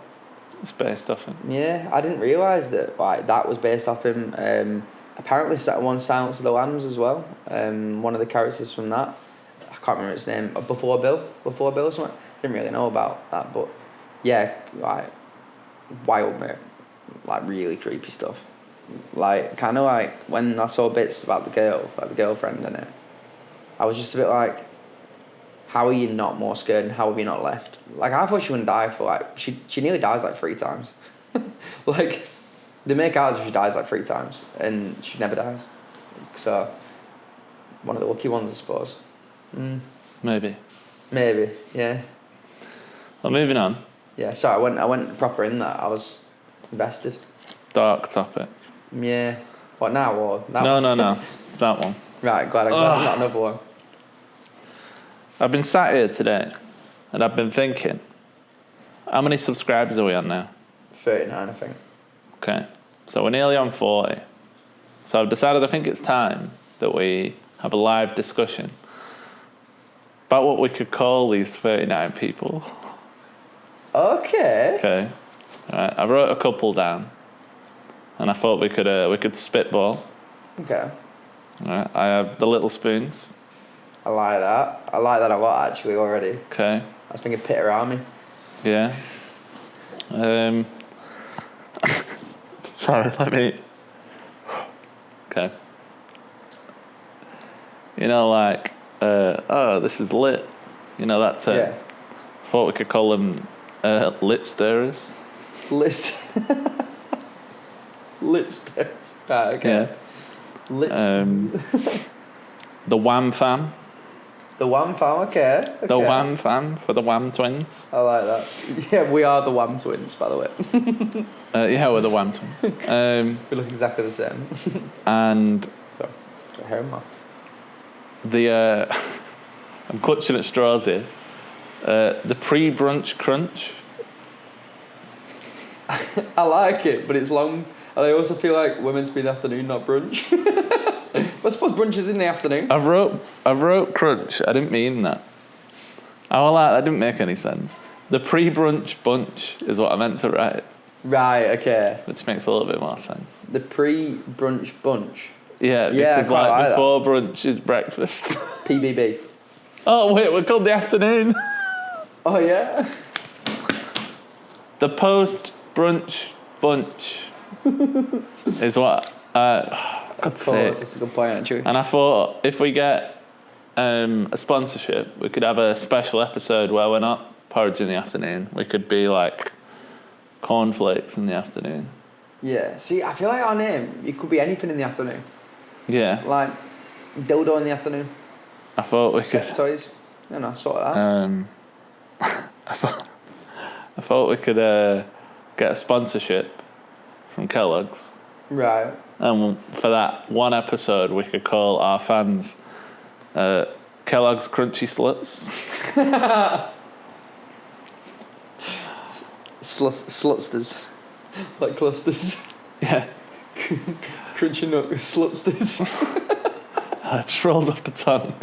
It's based off him. Yeah, I didn't realise that. Like that was based off him. Apparently, one Silence of the Lambs as well. One of the characters from that, I can't remember its name. Before Bill or something. Didn't really know about that, but. Yeah, like wild, mate. Like really creepy stuff. Like kind of like when I saw bits about the girl, like the girlfriend in it, I was just a bit like, how are you not more scared and how have you not left? Like I thought she wouldn't die for like she nearly dies like 3 times. Like they make out as if she dies like 3 times and she never dies. So one of the lucky ones, I suppose. Maybe, yeah. Well, moving on. Yeah, sorry, I went proper in that. I was invested. Dark topic. Yeah. What now or that No, one? no. That one. Right, glad there's not another one. I've been sat here today and I've been thinking, how many subscribers are we on now? 39, I think. Okay. So we're nearly on 40. So I've decided I think it's time that we have a live discussion about what we could call these 39 people. Okay. Okay. All right. I wrote a couple down, and I thought we could spitball. Okay. All right. I have the little spoons. I like that. I like that a lot, actually, already. Okay. I was thinking Peter Army. Yeah. Sorry. Let me. Okay. You know, like, oh, this is lit. You know that term. Yeah. Thought we could call them lit stirrers. Lit stirrers. Right, okay. Yeah. Lit. The Wham Fam. The Wham Fam, okay. The Wham Fam for the Wham Twins. I like that. Yeah, we are the Wham Twins, by the way. Yeah, we're the Wham Twins. We look exactly the same. And So, got hair in my the I'm clutching at straws here. The pre-brunch crunch. I like it, but it's long. And I also feel like we're meant to be in the afternoon, not brunch. But I suppose brunch is in the afternoon. I wrote crunch. I didn't mean that. That didn't make any sense. The pre-brunch bunch is what I meant to write. Right, okay. Which makes a little bit more sense. The pre-brunch bunch. Yeah, because like before brunch is breakfast. PBB. Oh wait, we're called the afternoon. Oh yeah? The post-brunch bunch is what God's sake. That's a good point, actually. And I thought if we get a sponsorship, we could have a special episode where we're not porridge in the afternoon. We could be like cornflakes in the afternoon. Yeah. See, I feel like our name, it could be anything in the afternoon. Yeah. Like dildo in the afternoon. I thought we Sex could. toys. You know, sort of that. I thought we could get a sponsorship from Kellogg's. Right. And for that one episode, we could call our fans Kellogg's Crunchy Sluts. Slutsters. Like clusters. Yeah. Crunchy nut slutsters. It just rolls off the tongue.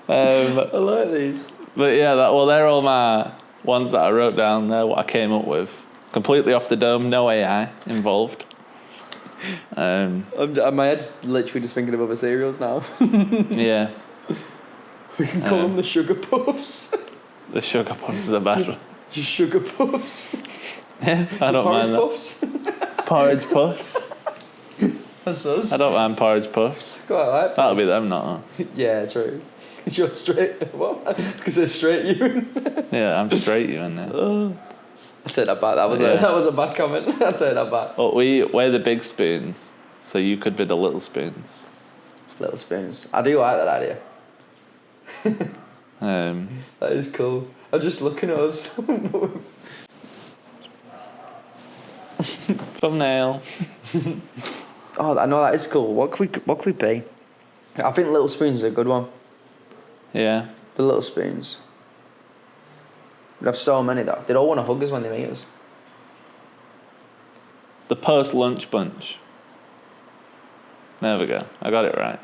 I like these. But yeah, they're all my ones that I wrote down there, what I came up with. Completely off the dome, no AI involved. My head's literally just thinking of other cereals now. Yeah. We can call them the Sugar Puffs. The Sugar Puffs are the best one. Just Sugar Puffs. Yeah, I don't mind that. Puffs. Porridge Puffs. That's us. I don't mind Porridge Puffs. Quite like That'll be them, not us. Yeah, true. You're straight. What? Because they're straight you. Yeah, I'm straight you in there. I take that back. That was a bad comment. I take that back. But we're the big spoons, so you could be the little spoons. Little spoons. I do like that idea. That is cool. I'm just looking at us. Thumbnail. Oh, I know that is cool. What could we be? I think little spoons is a good one. Yeah. The little spoons. We have so many though. They'd all want to hug us when they meet us. The post-lunch bunch. There we go. I got it right.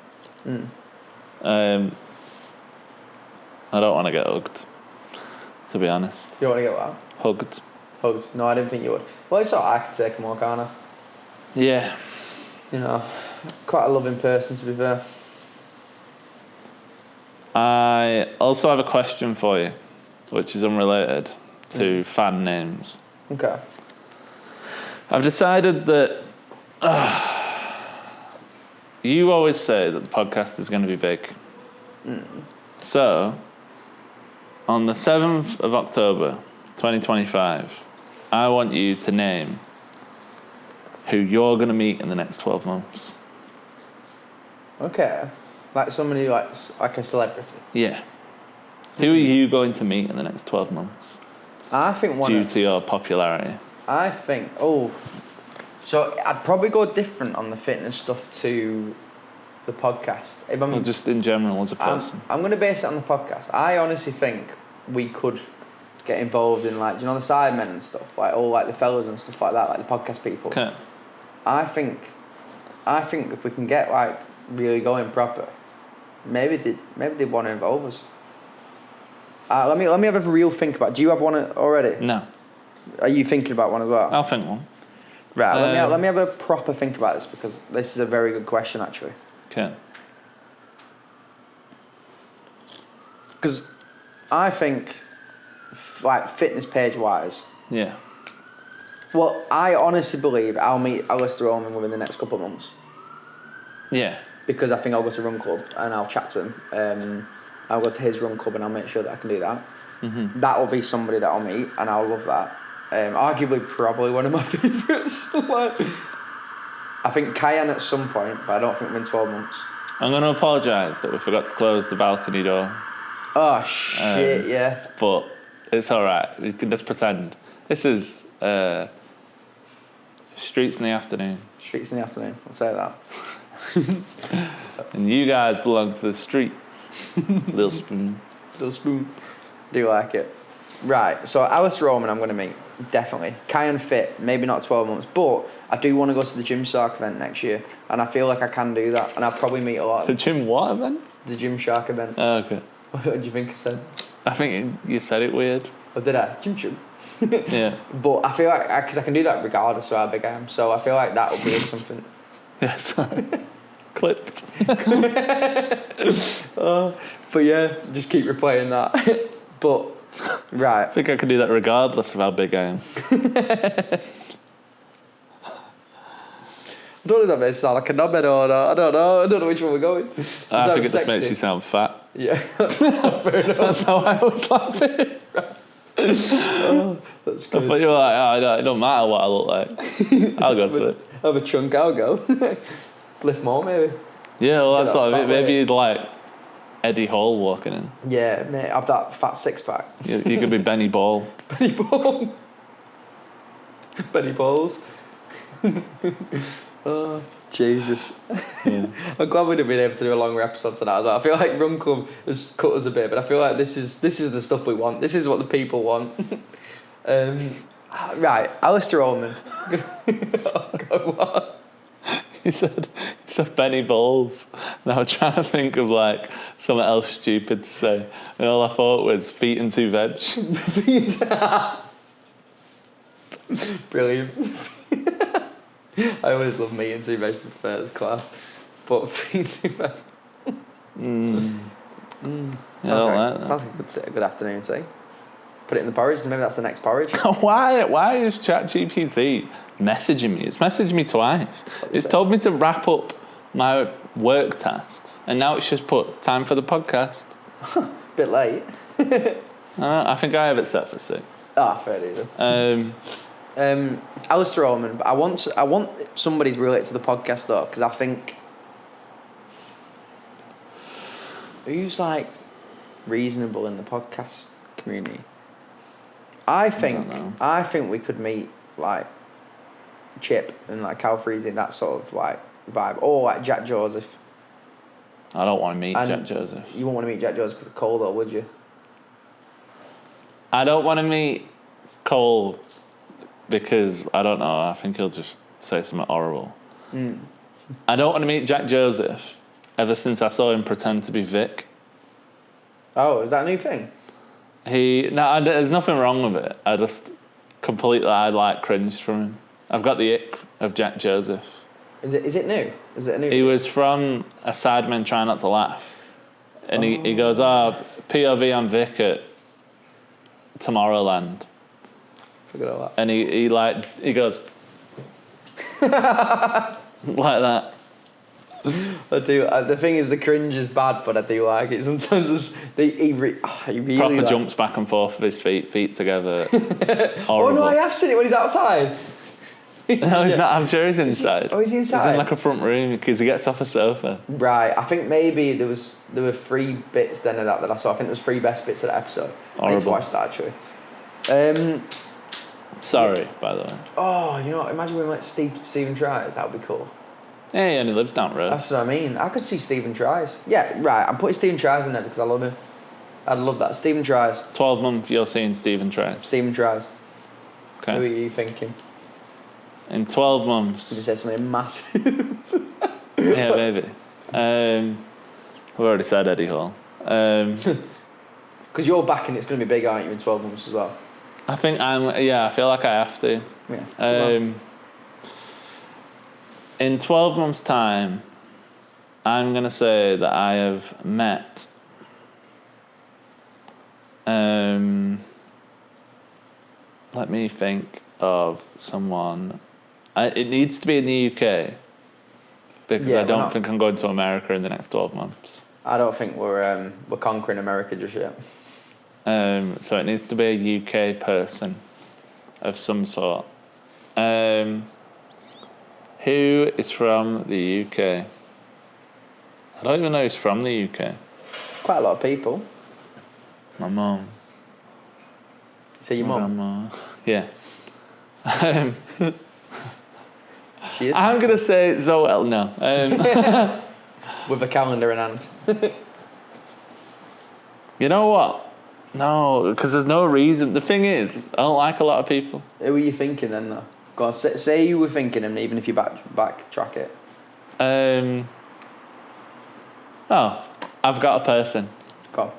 I don't want to get hugged, to be honest. You don't want to get what? Hugged. Hugged? No, I didn't think you would. Well, it's alright. I can take them all, can't I? Yeah. You know, quite a loving person, to be fair. I also have a question for you, which is unrelated to fan names. Okay. I've decided that you always say that the podcast is going to be big. So, on the 7th of October, 2025, I want you to name who you're going to meet in the next 12 months. Okay. Like somebody like a celebrity. Yeah. Who are you going to meet in the next 12 months? I think due to your popularity. I think, so I'd probably go different on the fitness stuff to the podcast. If I'm, or just in general as a person. I'm going to base it on the podcast. I honestly think we could get involved in like, you know, the sidemen and stuff, like all like the fellas and stuff like that, like the podcast people. Okay. I think if we can get like really going proper, maybe they want to involve us. Let me have a real think about. Do you have one already? No. Are you thinking about one as well? I'll think one. Right. Let me have a proper think about this because this is a very good question actually. Okay. Because I think, like fitness page wise. Yeah. Well, I honestly believe I'll meet Alistair Ullman within the next couple of months. Yeah. Because I think I'll go to Run Club and I'll chat to him. I'll go to his Run Club and I'll make sure that I can do that. Mm-hmm. That will be somebody that I'll meet and I'll love that. Arguably, probably one of my favourites. I think Cayenne at some point, but I don't think within 12 months. I'm going to apologise that we forgot to close the balcony door. Oh, shit, yeah. But it's alright. We can just pretend. This is Streets in the Afternoon. Streets in the Afternoon, I'll say that. And you guys belong to the streets. Little spoon. Little spoon. Do like it. Right, so Alistair Roman I'm going to meet, definitely. Cayenne Fit, maybe not 12 months, but I do want to go to the Gymshark event next year, and I feel like I can do that, and I'll probably meet a lot of The them. gym what event? The Gymshark event. Oh, okay. What do you think I said? I think you said it weird. Or did I? Gym. Yeah. But I feel like, because I can do that regardless of how big I am, so I feel like that will be something. Yeah, sorry. Clipped. But yeah, just keep replaying that. But, right. I think I can do that regardless of how big I am. I don't know if that makes it sound like a knobhead or not. I don't know which one we're going. I think it just makes you sound fat. Yeah. Fair enough. That's how I was laughing. That's good. I thought you were like, it don't matter what I look like. I'll go to it. Have a chunk, I'll go. Lift more, maybe. Yeah, well, that's that like, maybe weight. you'd like Eddie Hall walking in. Yeah, mate, have that fat six-pack. You could be Benny Ball. Benny Ball. Benny Balls. Oh, Jesus. Yeah. I'm glad we've been able to do a longer episode tonight as well. I feel like Run Club has cut us a bit, but I feel like this is the stuff we want. This is what the people want. Right, Alistair Ullman. Oh, God, what? He said Benny Balls. And I was trying to think of like something else stupid to say. And all I thought was feet and two veg. Brilliant. I always love meat and two vegetables first class. But feet and two veg. Sounds like a good afternoon tea. Put it in the porridge, and maybe that's the next porridge. Why is ChatGPT messaging me? It's messaged me twice. It's told me to wrap up my work tasks, and now it's just put time for the podcast. Bit late. I think I have it set for 6. Fair dues. Alistair Orman, but I want somebody to relate to the podcast though, because I think who's like reasonable in the podcast community. I think we could meet like Chip and like Cal Freezy, that sort of like vibe, or like Jack Joseph. I don't want to meet Jack Joseph. You won't want to meet Jack Joseph because of Cole, though, would you? I don't want to meet Cole because I don't know. I think he'll just say something horrible. I don't want to meet Jack Joseph ever since I saw him pretend to be Vic. Oh, is that a new thing? There's nothing wrong with it. I just I like cringed from him. I've got the ick of Jack Joseph. Is it new? Is it a new? He was from A Sidemen Try Not to Laugh, and he goes, POV on Vic at Tomorrowland. Look at all that. And he goes like that. I do. The thing is, the cringe is bad, but I do like it. Sometimes he really proper jumps back and forth with his feet together. Oh no, I have seen it when he's outside. No, he's not. I'm sure he's inside. Is he inside? He's in like a front room because he gets off a sofa. Right. I think maybe there were 3 bits then of that I saw. I think there was 3 best bits of that episode. Horrible. I need to watch that actually. Sorry, by the way. Oh, you know, imagine we went to Stephen Tries. That would be cool. Yeah, he only lives down the road. That's what I mean. I could see Stephen Tries. Yeah, right. I'm putting Stephen Tries in there because I love him. I'd love that. Stephen Tries. 12 month, you're seeing Stephen Tries. Stephen Tries. Okay. Who are you thinking? In 12 months. You said something massive. Yeah, maybe. I've already said Eddie Hall. Because you're back and it's going to be big, aren't you, in 12 months as well? I think I feel like I have to. Yeah. In 12 months' time, I'm going to say that I have met let me think of someone. It needs to be in the UK because I don't think I'm going to America in the next 12 months. I don't think we're conquering America just yet. So it needs to be a UK person of some sort. Who is from the UK? I don't even know who's from the UK. Quite a lot of people. My mum. So your mum? Grandma. Yeah. She is. I'm going to say Zoel. No. With a calendar in hand. You know what? No, because there's no reason. The thing is, I don't like a lot of people. Who were you thinking then, though? Go on, say you were thinking him, even if you backtrack it. I've got a person. Go on.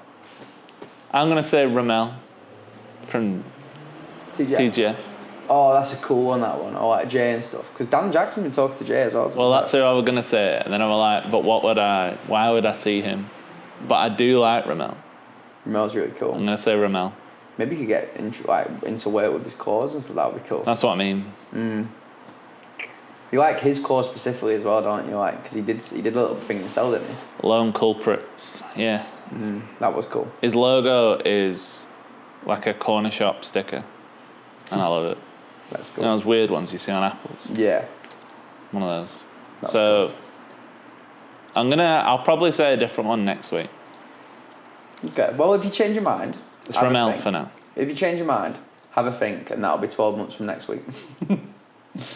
I'm going to say Romell from TGF. Oh, that's a cool one, that one. I like Jay and stuff. Because Dan Jackson's been talking to Jay as well. Well, that's who I was going to say. And then I was like, but why would I see him? But I do like Romell. Romell's really cool. I'm going to say Romell. Maybe you could get into work with his claws and stuff. That would be cool. That's what I mean. You like his claws specifically as well, don't you? Like, because he did a little thing himself, didn't he? Lone Culprits. Yeah. That was cool. His logo is like a corner shop sticker. And I love it. That's cool. You know those weird ones you see on apples? Yeah. One of those. That's so, cool. I'll probably say a different one next week. Okay. Well, if you change your mind... It's Romell for now. If you change your mind, have a think, and that'll be 12 months from next week.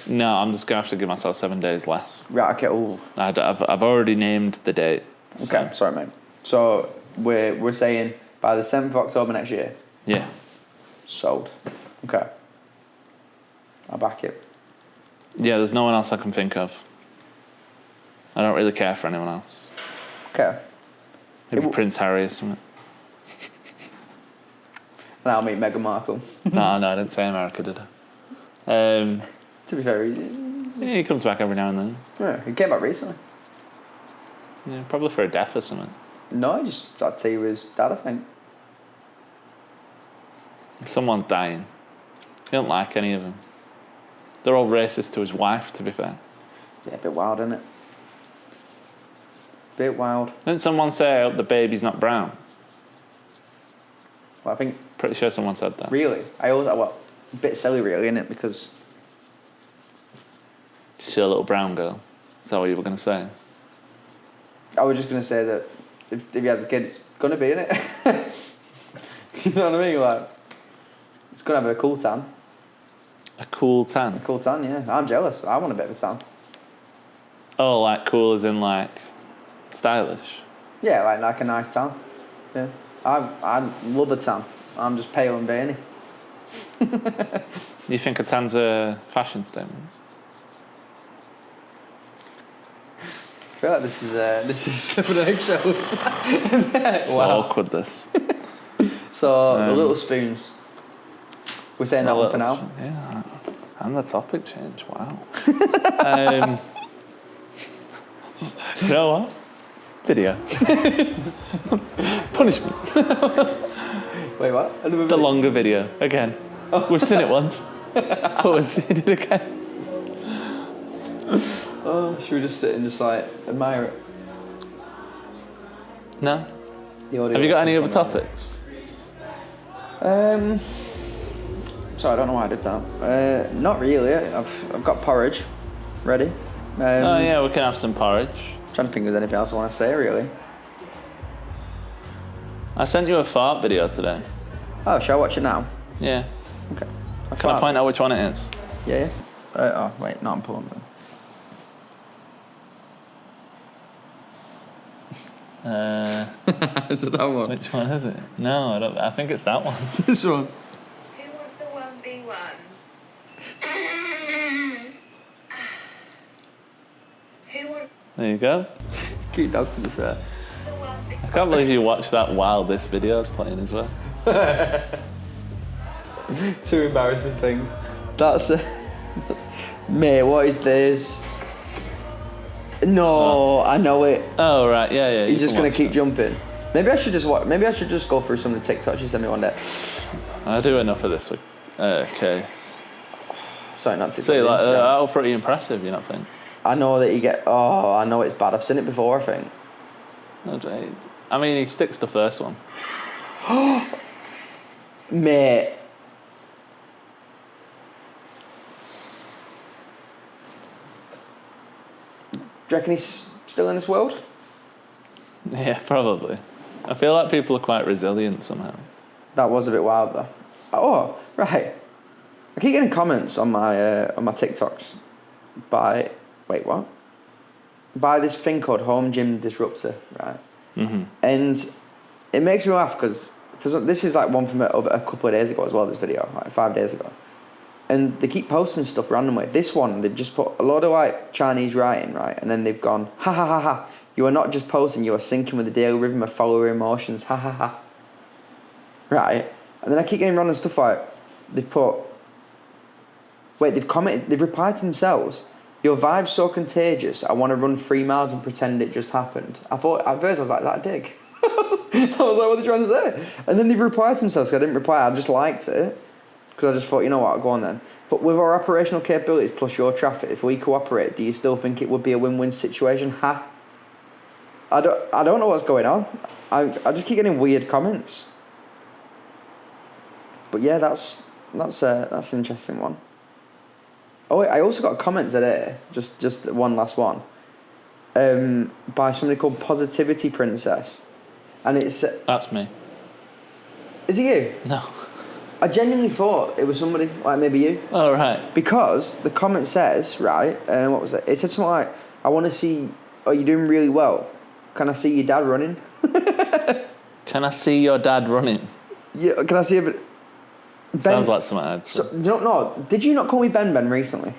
No, I'm just going to have to give myself 7 days less. Right, okay. Ooh. I've already named the date. So. Okay, sorry, mate. So, we're saying by the 7th of October next year? Yeah. Sold. Okay. I'll back it. Yeah, there's no one else I can think of. I don't really care for anyone else. Okay. Maybe Prince Harry or something. And I'll meet Meghan Markle. No, I didn't say America, did I? To be fair, he comes back every now and then. Yeah, he came back recently. Yeah, probably for a death or something. No, I just had tea with his dad, I think. Someone's dying. He don't like any of them. They're all racist to his wife, to be fair. Yeah, a bit wild, isn't it? Bit wild. Didn't someone say, I hope the baby's not brown? Well, I think... Pretty sure someone said that. Really? I always... Well, a bit silly, really, isn't it? Because... She's a little brown girl. Is that what you were going to say? I was just going to say that if he has a kid, it's going to be, isn't it? You know what I mean? Like, it's going to have a cool tan. A cool tan? A cool tan, yeah. I'm jealous. I want a bit of a tan. Oh, like cool as in like stylish? Yeah, like a nice tan. Yeah. I love a tan. I'm just pale and veiny. You think a tan's a fashion statement? I feel like this is slipping eggshells. So awkward, this. So the little spoons. We're saying that one for now. Yeah, and the topic change. Wow. You know what? Video. Punishment. Wait, what? The longer video again. We've seen it once, but we've seen it again. Oh, should we just sit and just like admire it? No. Have you got any other topics? Sorry, I don't know why I did that. Not really. I've got porridge ready. Oh yeah, we can have some porridge. Trying to think if there's anything else I want to say, really. I sent you a fart video today. Oh, shall I watch it now? Yeah. Okay. Can I point out which one it is? Yeah. Oh, wait, no, I'm pulling them. Is it that one? Which one is it? No, I don't. I think it's that one. This one. Who wants a 1v1? Who wants There you go. Cute dog, to be fair. a 1v1? I can't believe you watched that while this video is playing as well. Two embarrassing things. That's mate, what is this? No, I know it. Oh right, yeah. He's you just can gonna watch keep that. jumping. Maybe I should just watch. Maybe I should just go through some of the TikToks you sent me one day. I do enough of this week. Okay. Sorry, not TikTok. See, like Instagram. that was pretty impressive. You not think? I know that you get. Oh, I know it's bad. I've seen it before. I think. No, I mean, he sticks to the first one. Mate. Do you reckon he's still in this world? Yeah, probably. I feel like people are quite resilient somehow. That was a bit wild though. Oh, right. I keep getting comments on my TikToks by what? By this thing called Home Gym Disruptor, right? Mm-hmm. And it makes me laugh because this is like one from a couple of days ago as well. This video, like 5 days ago, and they keep posting stuff randomly. This one, they've just put a lot of like Chinese writing, right? And then they've gone, ha ha ha ha. You are not just posting, you are syncing with the daily rhythm of follower emotions, ha ha ha. Right? And then I keep getting random stuff like, they've commented, they've replied to themselves, your vibe's so contagious, I want to run 3 miles and pretend it just happened. I thought, at first I was like, that dig. I was like, what are they trying to say? And then they've replied to themselves, so I didn't reply, I just liked it. Because I just thought, you know what, I'll go on then. But with our operational capabilities plus your traffic, if we cooperate, do you still think it would be a win-win situation? Ha? I don't know what's going on. I just keep getting weird comments. But yeah, that's an interesting one. Oh wait, I also got a comment today, just one last one, by somebody called Positivity Princess, and it's That's me. Is it you? No. I genuinely thought it was somebody like maybe you. Oh right. Because the comment says, right, what was it? It said something like, I want to see, are you doing really well? Can I see your dad running? Can I see your dad running? Yeah, can I see if it... Sounds like something I'd say. No, did you not call me Ben recently?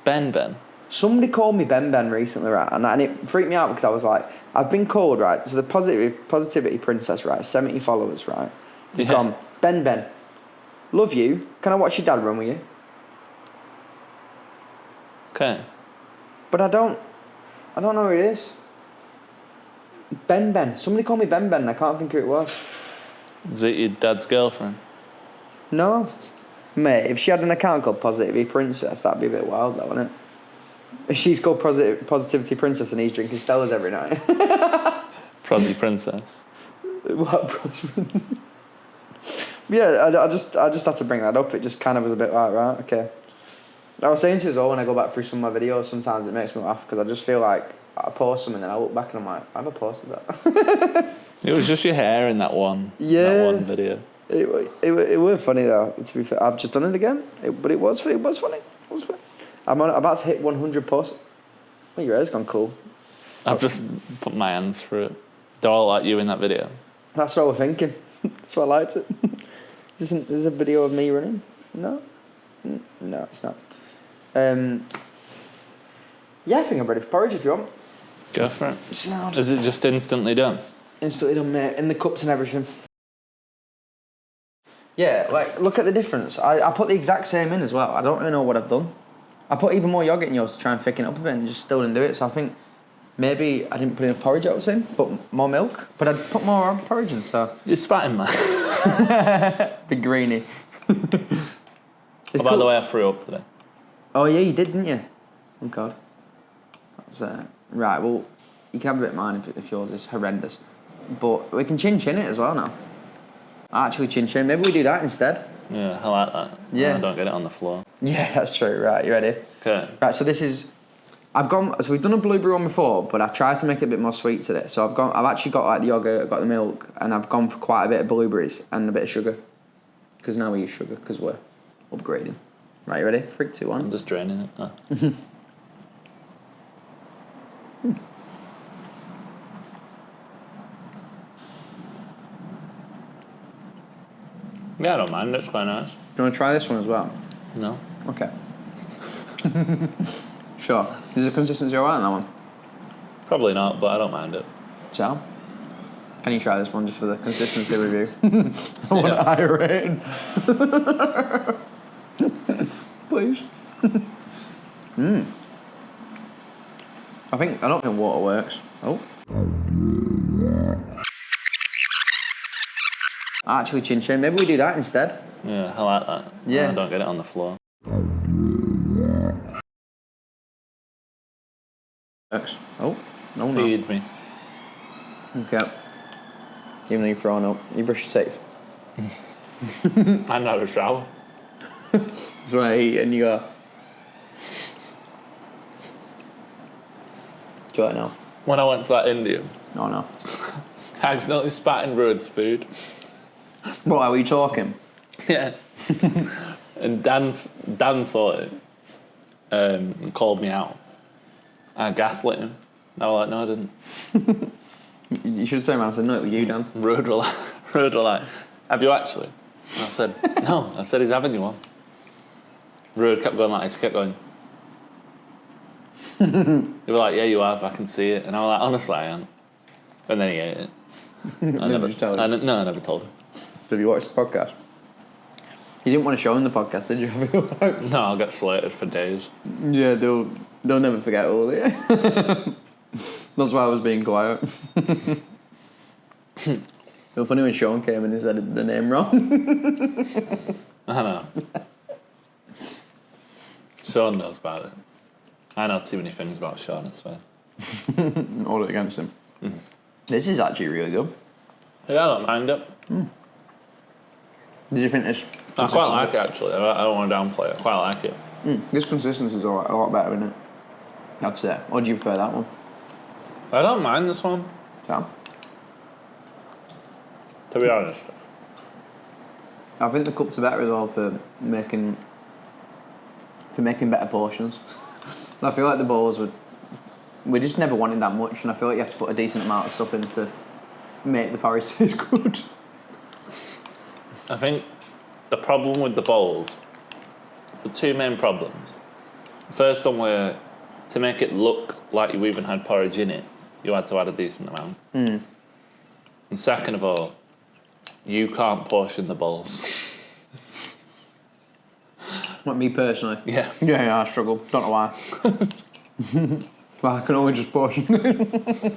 Ben? Somebody called me Ben recently, right? And it freaked me out because I was like, I've been called, right? So the Positivity Princess, right? 70 followers, right? They've gone, Ben, love you. Can I watch your dad run with you? Okay. But I don't know who it is. Ben. Somebody called me Ben. I can't think who it was. Is it your dad's girlfriend? No. Mate, if she had an account called Positivity Princess, that'd be a bit wild though, wouldn't it? If she's called Positivity Princess and he's drinking Stellas every night. Prosy Princess. What? Yeah, I just had to bring that up. It just kind of was a bit like, right, okay. I was saying to you as well, when I go back through some of my videos, sometimes it makes me laugh because I just feel like I post something and then I look back and I'm like, have I posted that? It was just your hair in that one video. It was funny though, to be fair. I've just done it again, but it was funny. I'm about to hit 100 posts. Oh, your hair's gone cool. I've just put my hands through it. Do I look like you in that video? That's what I was thinking. That's why I liked it. Is this a video of me running? No? No, it's not. Yeah, I think I'm ready for porridge if you want. Go for it. Sound. Is it just instantly done? Instantly done, mate. In the cups and everything. Yeah, like, look at the difference. I put the exact same in as well. I don't really know what I've done. I put even more yogurt in yours to try and thicken it up a bit and just still didn't do it. So I think maybe I didn't put enough porridge I was in, put more milk. But I'd put more porridge in, so... You're spatting, man. Big greenie. By the way, I threw up today. Oh, yeah, you did, didn't you? Oh, God. That's, right, well, you can have a bit of mine if yours is horrendous. But we can chin-chin it as well now. Actually, chin-chin. Maybe we do that instead. Yeah, I like that. Yeah. I don't get it on the floor. Yeah, that's true. Right, you ready? Okay. Right, so this is... So we've done a blueberry one before, but I tried to make it a bit more sweet today. So I've actually got like the yogurt, I've got the milk, and I've gone for quite a bit of blueberries and a bit of sugar. Because now we use sugar, because we're upgrading. Right, you ready? 3, 2, 1. I'm just draining it. Oh. Yeah, I don't mind. It's quite nice. Do you want to try this one as well? No. Okay. Sure. Is the consistency alright on that one? Probably not, but I don't mind it. So, can you try this one just for the consistency review? I want a higher rating. Please. I don't think water works. Oh. Actually, chin-chin. Maybe we do that instead. Yeah, I like that. Yeah. I don't get it on the floor. Works. Oh. No, Feed me. Okay. Even though you've thrown up, you brush your teeth. I'm not a shower. That's when I eat and you go... Do you like now? When I went to that Indian, Oh, no. I accidentally spat in Ruud's food. What, are we talking? Yeah. And Dan saw it and called me out. I gaslit him. I was like, no, I didn't. You should have turned around and said, no, it was you, Dan. Ruud were like, have you actually? And I said, no. I said, he's having you one. Ruud kept going like this, he kept going. They were like, yeah, you have, I can see it. And I was like, honestly, I am. And then he ate it. I never told him. Have you watched the podcast? You didn't want to show him the podcast, did you? No, I'll get slated for days. Yeah, they'll never forget all of it. That's why I was being quiet. It was funny when Sean came and he said the name wrong. I know. Sean knows about it. I know too many things about Sean, it's fine. Hold it against him. This is actually really good. Yeah, I don't mind it. Did you think this? I quite like it, actually. I don't want to downplay it. I quite like it. This consistency is a lot better, isn't it? I'd say. Or do you prefer that one? I don't mind this one, Sam? to be honest. I think the cups are better as well for making better portions. I feel like the bowls we just never wanted that much, and I feel like you have to put a decent amount of stuff in to make the porridge taste good. I think the problem with the bowls, the two main problems. The first one were to make it look like you even had porridge in it, you had to add a decent amount. And second of all, you can't portion the bowls. Like me personally? Yeah. Yeah, I struggle. Don't know why. Well, I can only just portion it.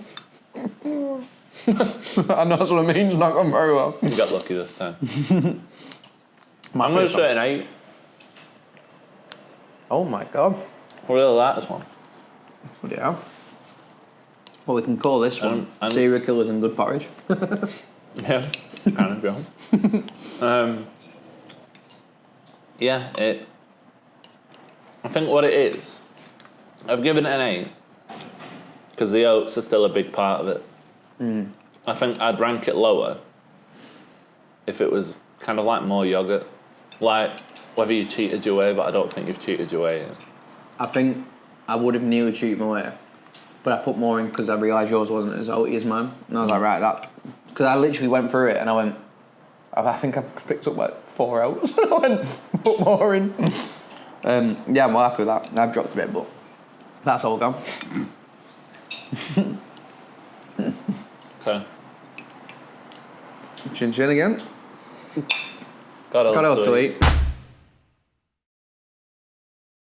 I know that's what I mean, it's not gone very well. You got lucky this time. I'm going to say an 8. Oh my god. I really like this one. Yeah. Well, we can call this one Serial Killers and Good Porridge. Yeah. kind of film. Yeah, I think what it is, I've given it an 8 because the oats are still a big part of it. I think I'd rank it lower if it was kind of like more yogurt, like whether you cheated your way, but I don't think you've cheated your way yet. I think I would have nearly cheated my way, but I put more in because I realised yours wasn't as oaty as mine, and I was like, right, that, because I literally went through it and I went, I think I've picked up like 4 oats. I went, put more in. Yeah, I'm well happy with that. I've dropped a bit, but that's all gone. Okay. Chin chin again. Got Got to eat.